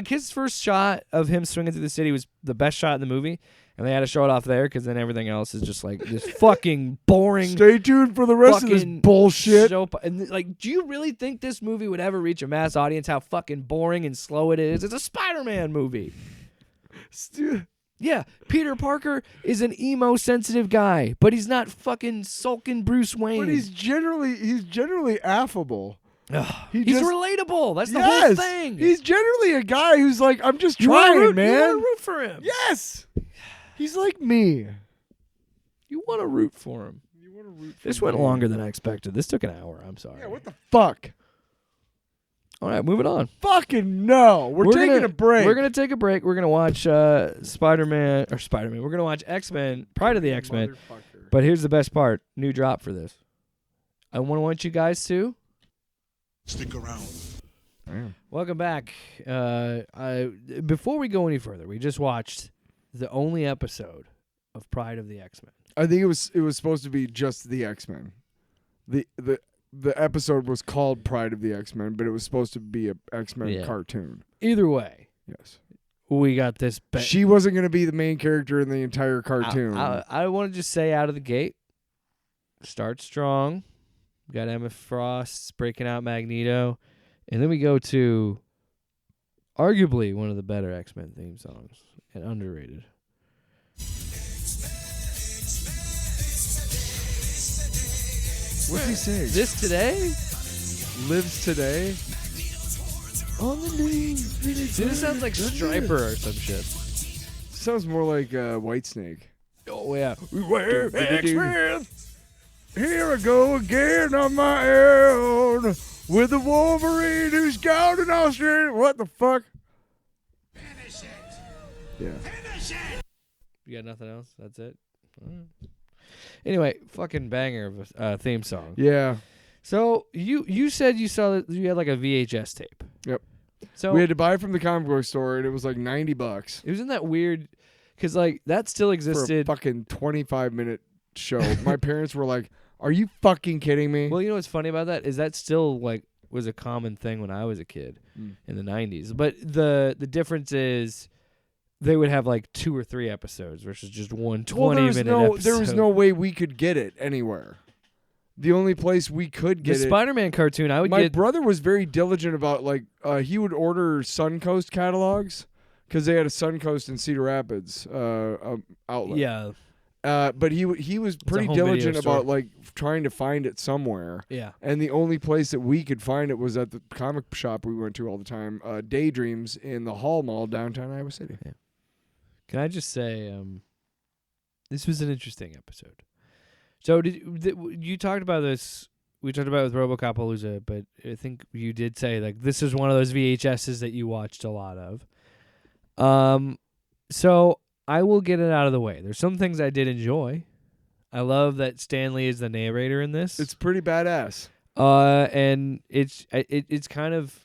his first shot of him swinging through the city was the best shot in the movie, and they had to show it off there because then everything else is just like this fucking boring. Stay tuned for the rest of this fucking bullshit. And like, do you really think this movie would ever reach a mass audience? How fucking boring and slow it is. It's a Spider-Man movie. Yeah, Peter Parker is an emo-sensitive guy, but he's not fucking sulking Bruce Wayne. But he's generally affable. He's relatable. That's the whole Yes! thing. He's generally a guy who's like, I'm just You wanna trying, root- man. You want to root for him. Yes. He's like me. You want to root for him. You want to root for This me. went longer than I expected. This took an hour. I'm sorry. Yeah, what the fuck? All right, moving on. Fucking no. We're taking a break. We're going to take a break. We're going to watch Spider-Man. We're going to watch X-Men, Pride of the X-Men. Motherfucker. But here's the best part. New drop for this. I want you guys to. Stick around. Welcome back. Before we go any further, we just watched the only episode of Pride of the X-Men. I think it was supposed to be just the X-Men. The episode was called Pride of the X-Men, but it was supposed to be a X-Men cartoon. Either way, Yes. we got this. She wasn't going to be the main character in the entire cartoon. I want to just say out of the gate, start strong. We got Emma Frost breaking out Magneto, and then we go to arguably one of the better X-Men theme songs and underrated. What's he saying? This today? Lives today? On the news. Dude, this sounds like Striper or some shit. Sounds more like Whitesnake. Oh, yeah. We're X-Men. Here I go again on my own with the Wolverine who's gone in Australia. What the fuck? Finish it. Yeah. Finish it. You got nothing else? That's it? All right. Anyway, fucking banger of a theme song. Yeah. So you said you saw that you had like a VHS tape. Yep. So We had to buy it from the comic book store, and it was like $90 it wasn't that weird because like that still for a existed. fucking 25-minute show. My parents were like, "Are you fucking kidding me?" Well, you know what's funny about that is that still like was a common thing when I was a kid in the 90s. But the difference is they would have like 2 or 3 episodes versus just one 20-minute episode. There was no way we could get it anywhere. The only place we could The get it. Spider-Man cartoon I would My get. brother was very diligent about he would order Suncoast catalogs because they had a Suncoast in Cedar Rapids outlet. Yeah. But he was pretty home video diligent store. about like trying to find it somewhere. Yeah. And the only place that we could find it was at the comic shop we went to all the time, Daydreams in the Hall Mall downtown Iowa City. Yeah. Can I just say, this was an interesting episode. So you talked about this? We talked about it with RoboCopalooza, but I think you did say like this is one of those VHSs that you watched a lot of. So I will get it out of the way. There's some things I did enjoy. I love that Stan Lee is the narrator in this. It's pretty badass. And it's kind of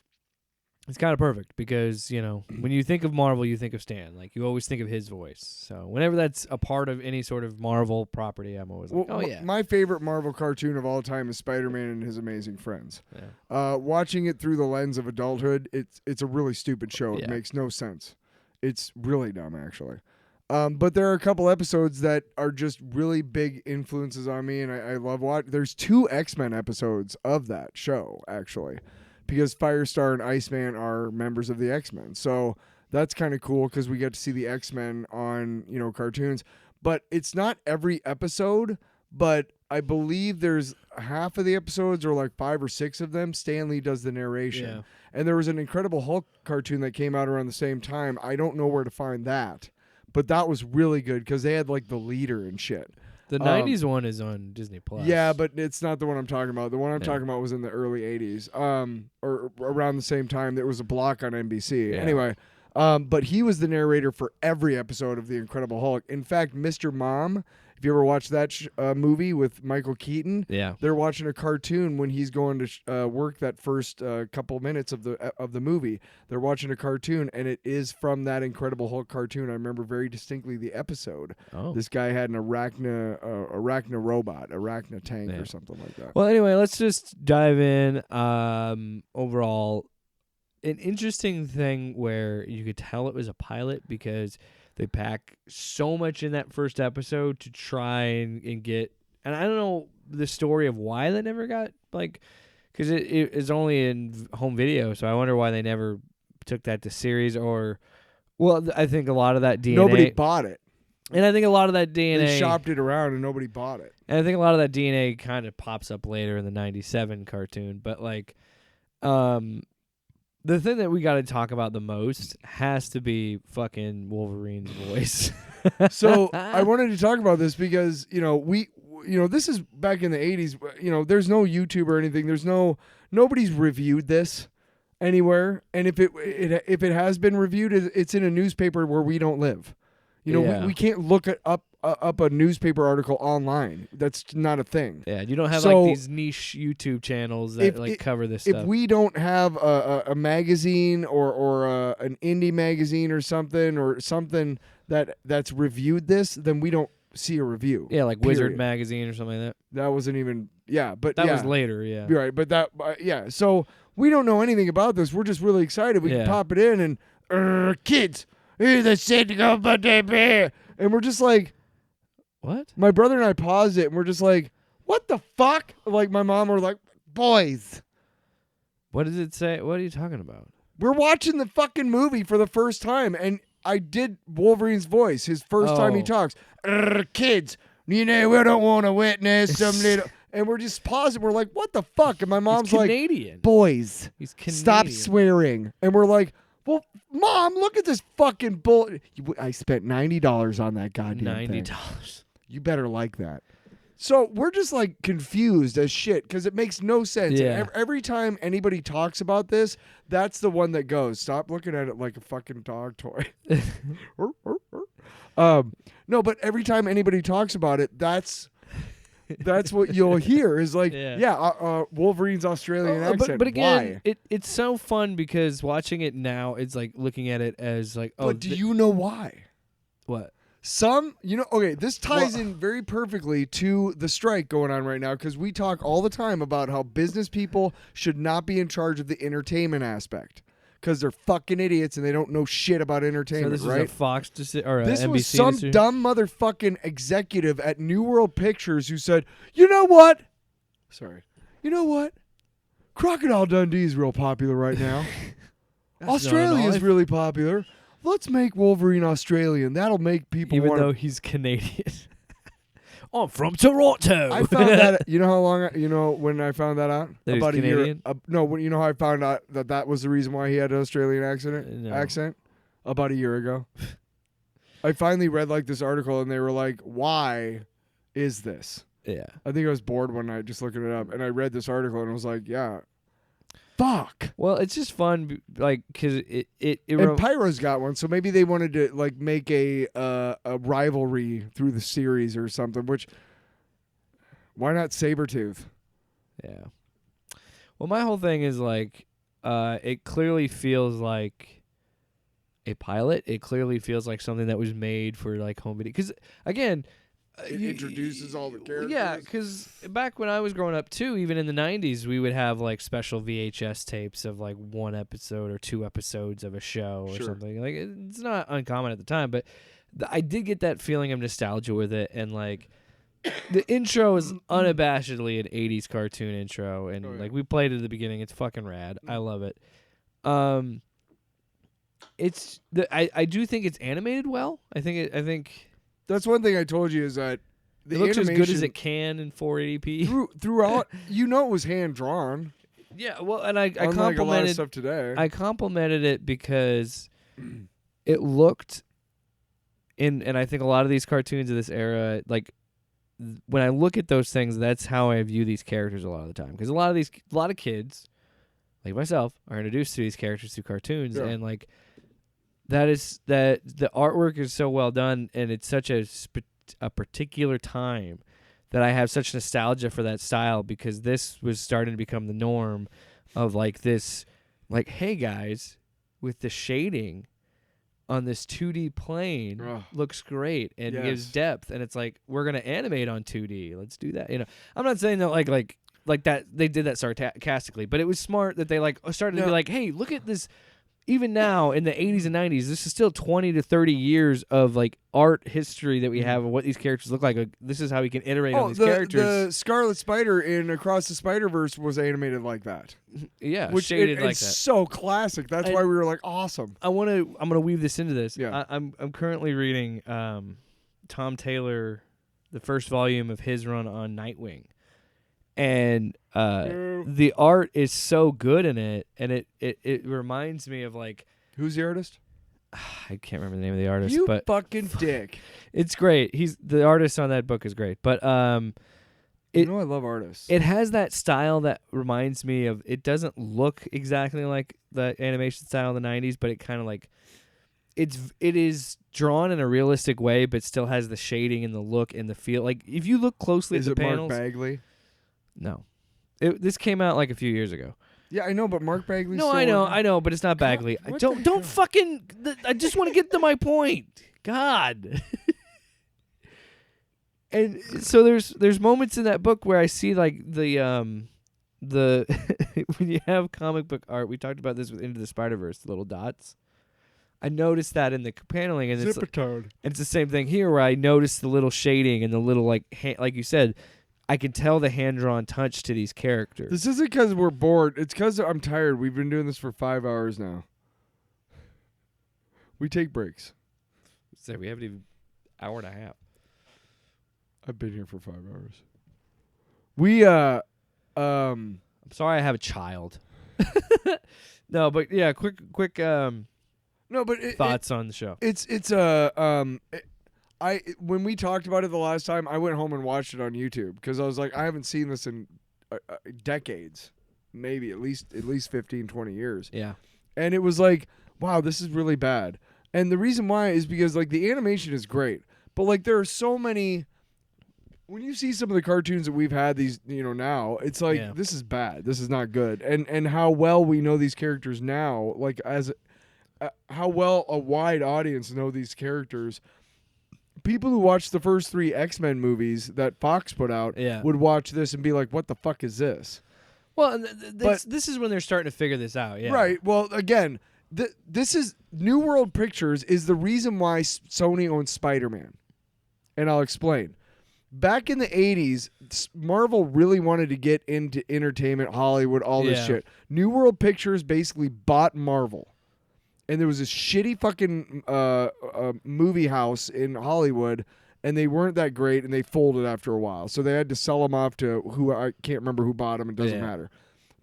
perfect because, you know, when you think of Marvel, you think of Stan. Like, you always think of his voice. So whenever that's a part of any sort of Marvel property, I'm always like, oh, yeah. My favorite Marvel cartoon of all time is Spider-Man and His Amazing Friends. Yeah. Watching it through the lens of adulthood, it's a really stupid show. It Yeah. makes no sense. It's really dumb, actually. But there are a couple episodes that are just really big influences on me, and I love watching. There's 2 X-Men episodes of that show, actually, because Firestar and Iceman are members of the X-Men. So that's kind of cool because we get to see the X-Men on, cartoons. But it's not every episode, but I believe there's half of the episodes, or like 5 or 6 of them, Stan Lee does the narration. Yeah. And there was an Incredible Hulk cartoon that came out around the same time. I don't know where to find that, but that was really good because they had like the leader and shit. The 90s one is on Disney Plus. Yeah, but it's not the one I'm talking about. The one I'm Yeah. talking about was in the early 80s, or around the same time. There was a block on NBC. Yeah. Anyway, but he was the narrator for every episode of The Incredible Hulk. In fact, Mr. Mom, if you ever watched that movie with Michael Keaton, Yeah. they're watching a cartoon when he's going to work that first couple minutes of the movie. They're watching a cartoon, and it is from that Incredible Hulk cartoon. I remember very distinctly the episode. Oh. This guy had an arachna robot, arachna tank or something like that. Well, anyway, let's just dive in. Overall, an interesting thing where you could tell it was a pilot because they pack so much in that first episode to try and get. And I don't know the story of why they never got, like, because it is only in home video, so I wonder why they never took that to series or. Well, I think a lot of that DNA. Nobody bought it. And I think a lot of that DNA. They shopped it around and nobody bought it. And I think a lot of that DNA kind of pops up later in the 97 cartoon. But, like, the thing that we got to talk about the most has to be fucking Wolverine's voice. So I wanted to talk about this because, this is back in the 80s. There's no YouTube or anything. Nobody's reviewed this anywhere. And if it has been reviewed, it's in a newspaper where we don't live. We can't look up a newspaper article online. That's not a thing. Yeah, you don't have So, like these niche YouTube channels that cover this stuff. If we don't have a magazine or an indie magazine or something that's reviewed this, then we don't see a review. Yeah, like Wizard period. Magazine or something like that. That wasn't even but that was later. Yeah, you're right. But so we don't know anything about this. We're just really excited. We can pop it in and kids. Here's the shit about the bear. And we're just like, what? My brother and I paused it, and we're just like, what the fuck? Like, my mom were like, boys. What does it say? What are you talking about? We're watching the fucking movie for the first time, and I did Wolverine's voice, his first time he talks. Kids, we don't want to witness some little... And we're just pausing. We're like, what the fuck? And my mom's like, Canadian. Boys, He's Canadian. Stop swearing. And we're like, well, Mom, look at this fucking bull. I spent $90 on that goddamn thing. $90. You better like that. So we're just like confused as shit because it makes no sense. Yeah. Every time anybody talks about this, that's the one that goes. Stop looking at it like a fucking dog toy. No, but every time anybody talks about it, that's what you'll hear is like, Wolverine's Australian accent. But again, why? it's so fun because watching it now, it's like looking at it as like, But do you know why? What? This ties in very perfectly to the strike going on right now because we talk all the time about how business people should not be in charge of the entertainment aspect because they're fucking idiots and they don't know shit about entertainment, So this right? is a Fox or a This NBC was some decision? dumb motherfucking executive at New World Pictures who said, you know what? Crocodile Dundee's real popular right now. Australia's really popular. Let's make Wolverine Australian. That'll make people even wanna... though he's Canadian. I'm from Toronto. I found that. You know how long? When I found that out? That he's about a Canadian? year. No, you know how I found out that was the reason why he had an Australian accent? About a year ago. I finally read like this article, and they were like, "Why is this?" Yeah. I think I was bored one night just looking it up, and I read this article, and I was like, "Yeah, fuck." Well, it's just fun, like, because And Pyro's got one, so maybe they wanted to like make a rivalry through the series or something. Which, why not Sabretooth? Yeah. Well, my whole thing is like, it clearly feels like a pilot. It clearly feels like something that was made for like home video. Because again, It introduces all the characters. yeah, because back when I was growing up too, even in the 90s, we would have like special VHS tapes of like one episode or two episodes of a show or something. Like it's not uncommon at the time, but I did get that feeling of nostalgia with it, and like the intro is unabashedly an 80s cartoon intro, and like we played it at the beginning. It's fucking rad. I love it. I do think it's animated well. I think That's one thing I told you is that the it looks as good as animation it can in 480p. throughout. It was hand drawn. Yeah, well, and I Unlike a lot of complimented stuff today. I complimented it because it looked and I think a lot of these cartoons of this era, like when I look at those things, that's how I view these characters a lot of the time. Because a lot of kids, like myself, are introduced to these characters through cartoons, and like that the artwork is so well done, and it's such a particular time that I have such nostalgia for that style, because this was starting to become the norm of like this, like, hey guys, with the shading on this 2D plane looks great and gives depth, and it's like, we're gonna animate on 2D. Let's do that. I'm not saying that like that they did that sarcastically, but it was smart that they like started to be like, hey, look at this. Even now in the 80s and 90s, this is still 20 to 30 years of like art history that we have of what these characters look like. This is how we can iterate on these characters. The Scarlet Spider in Across the Spider-Verse was animated like that. Yeah, which shaded like that. It's so classic. That's why we were like, awesome. I'm gonna weave this into this. Yeah. I'm currently reading Tom Taylor, the first volume of his run on Nightwing. And the art is so good in it, and it reminds me of like, who's the artist? I can't remember the name of the artist. You but fucking dick. It's great. The artist on that book is great, but I love artists. It has that style that reminds me of. It doesn't look exactly like the animation style in the '90s, but it kind of like it is drawn in a realistic way, but still has the shading and the look and the feel. Like if you look closely at the panels, Mark Bagley? No, this came out like a few years ago. Yeah, I know, but Mark Bagley. No, I know, but it's not Bagley. Don't fucking. I just want to get to my point. God. And so there's moments in that book where I see like the when you have comic book art. We talked about this with Into the Spider-Verse, the little dots. I noticed that in the paneling, and it's the same thing here where I noticed the little shading and the little like you said. I can tell the hand-drawn touch to these characters. This isn't because we're bored. It's because I'm tired. We've been doing this for 5 hours now. We take breaks. So we haven't even hour and a half. I've been here for 5 hours. We I'm sorry I have a child. No, but yeah, quick no, but thoughts on the show. When we talked about it the last time, I went home and watched it on YouTube because I was like, I haven't seen this in decades, maybe at least 15, 20 years. Yeah. And it was like, wow, this is really bad. And the reason why is because like the animation is great, but like there are so many. When you see some of the cartoons that we've had these, now, it's like this is bad. This is not good. And how well we know these characters now, like as how well a wide audience know these characters. People who watched the first 3 X-Men movies that Fox put out would watch this and be like, what the fuck is this? Well, this is when they're starting to figure this out. Yeah. Right. Well, again, this is New World Pictures is the reason why Sony owns Spider-Man. And I'll explain. Back in the 80s, Marvel really wanted to get into entertainment, Hollywood, all this shit. New World Pictures basically bought Marvel. And there was this shitty fucking movie house in Hollywood, and they weren't that great, and they folded after a while. So they had to sell them off to who I can't remember who bought them. It doesn't matter.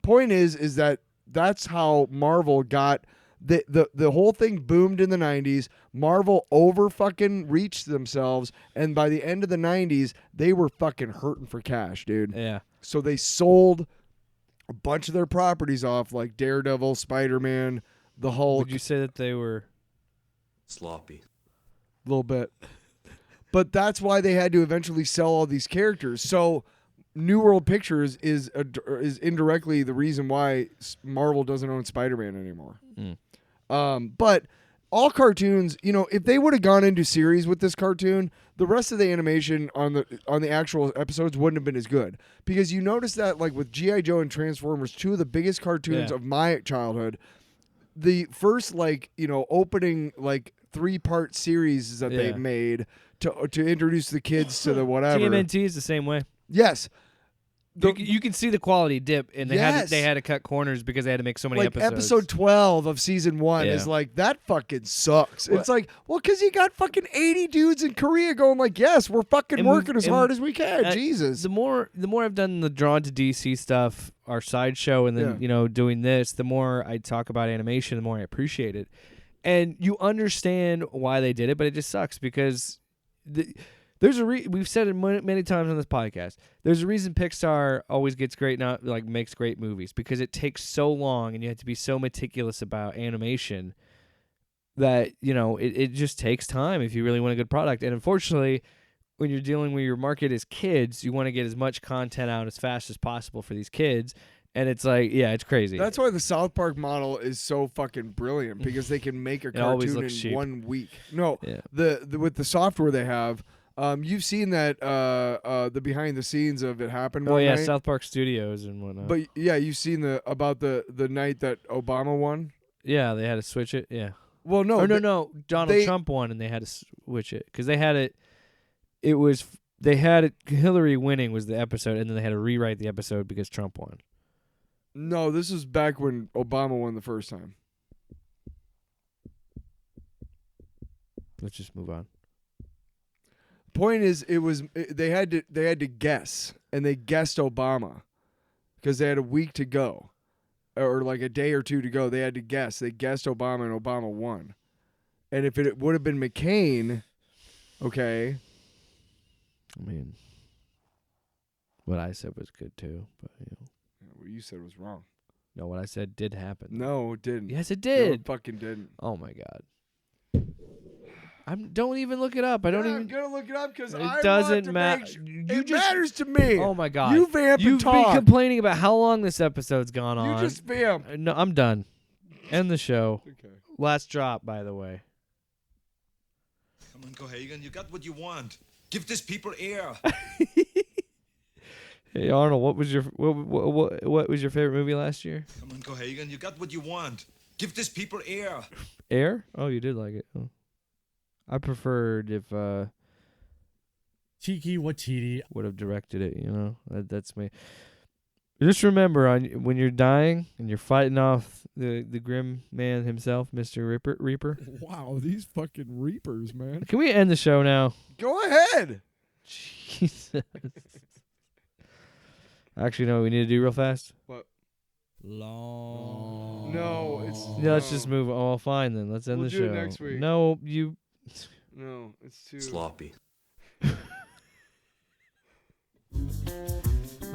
Point is that that's how Marvel got the whole thing boomed in the 90s. Marvel over fucking reached themselves, and by the end of the 90s, they were fucking hurting for cash, dude. Yeah. So they sold a bunch of their properties off, like Daredevil, Spider-Man, the Hulk. Would you say that they were sloppy? A little bit. But that's why they had to eventually sell all these characters. So New World Pictures is indirectly the reason why Marvel doesn't own Spider-Man anymore. But all cartoons, if they would have gone into series with this cartoon, the rest of the animation on the actual episodes wouldn't have been as good. Because you notice that like with G.I. Joe and Transformers, 2 of the biggest cartoons of my childhood, the first opening 3-part series that they made to introduce the kids to the whatever. TMNT is the same way. Yes. You can see the quality dip, and they had to cut corners because they had to make so many episodes. Episode 12 of season 1 is like, that fucking sucks. It's like, well, because you got fucking 80 dudes in Korea going like, yes, we're fucking working as hard as we can. Jesus. The more I've done the Drawn to DC stuff, our sideshow, and then doing this, the more I talk about animation, the more I appreciate it. And you understand why they did it, but it just sucks because There's we've said it many times on this podcast. There's a reason Pixar always gets great, not like makes great movies, because it takes so long and you have to be so meticulous about animation that, you know, it just takes time if you really want a good product. And unfortunately, when you're dealing with your market as kids, you want to get as much content out as fast as possible for these kids. And it's like, yeah, it's crazy. That's why the South Park model is so fucking brilliant, because they can make a cartoon in cheap. 1 week. No, Yeah. the with the software they have, you've seen that the behind the scenes of it happen. Oh one yeah, night. South Park Studios and whatnot. But yeah, you've seen about the night that Obama won. Yeah, they had to switch it. Yeah. Well, no, No. Donald Trump won, and they had to switch it because they had it. It was they had it. Hillary winning was the episode, and then they had to rewrite the episode because Trump won. No, this was back when Obama won the first time. Let's just move on. Point is, they had to guess, and they guessed Obama because they had a week to go, or like a day or two to go. They had to guess. They guessed Obama, and Obama won. And if it would have been McCain, okay. I mean, what I said was good too, but you know. What you said was wrong. No, what I said did happen. No, it didn't. Yes, it No, did. it fucking didn't. Oh my god. Don't even look it up. I don't even. I'm gonna look it up because It I doesn't want to matter. make You it just- matters to me. Oh my god. You vamp and You've talk. been complaining about how long this episode's gone on. You just vamp. No, I'm done. End the show. Okay. Last drop, by the way. Come on, Cohagen, you got what you want. Give these people air. Hey Arnold, what was your favorite movie last year? Come on, Cohagen, you got what you want. Give these people air. Air? Oh, you did like it. Oh. I preferred if Tiki Watiti. would have directed it. You know, that's me. Just remember, when you're dying and you're fighting off the grim man himself, Mr. Reaper. Wow, these fucking Reapers, man. Can we end the show now? Go ahead. Jesus. Actually, no. What we need to do real fast. What? Long. No, it's Yeah, let's just move. Oh, fine then. Let's end We'll the do show. it next week. No, you. No, it's too Sloppy.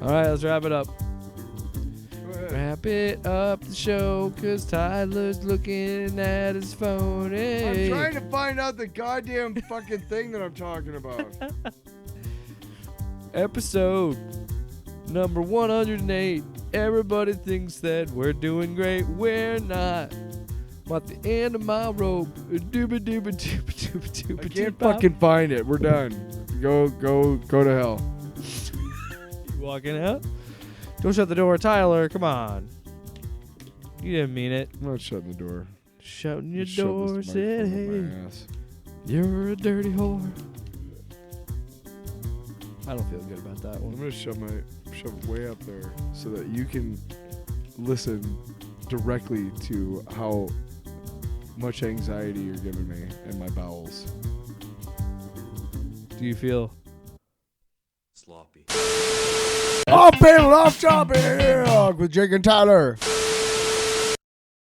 All right, let's wrap it up. Go ahead. Wrap it up the show, cause Tyler's looking at his phone. Hey. I'm trying to find out the goddamn fucking thing that I'm talking about. Episode number 108. Everybody thinks that we're doing great. We're not. I'm at the end of my rope. I can't fucking find it. We're done. Go to hell. Walking out. Don't shut the door, Tyler. Come on. You didn't mean it. I'm not shutting the door. Shutting your Shove door, this said, microphone hey, up my ass. you're a dirty whore. I don't feel good about that I'm one. gonna shove it way up there so that you can listen directly to how much anxiety you're giving me in my bowels. Do you feel? Sloppy. Off panel, off topic with Jake and Tyler.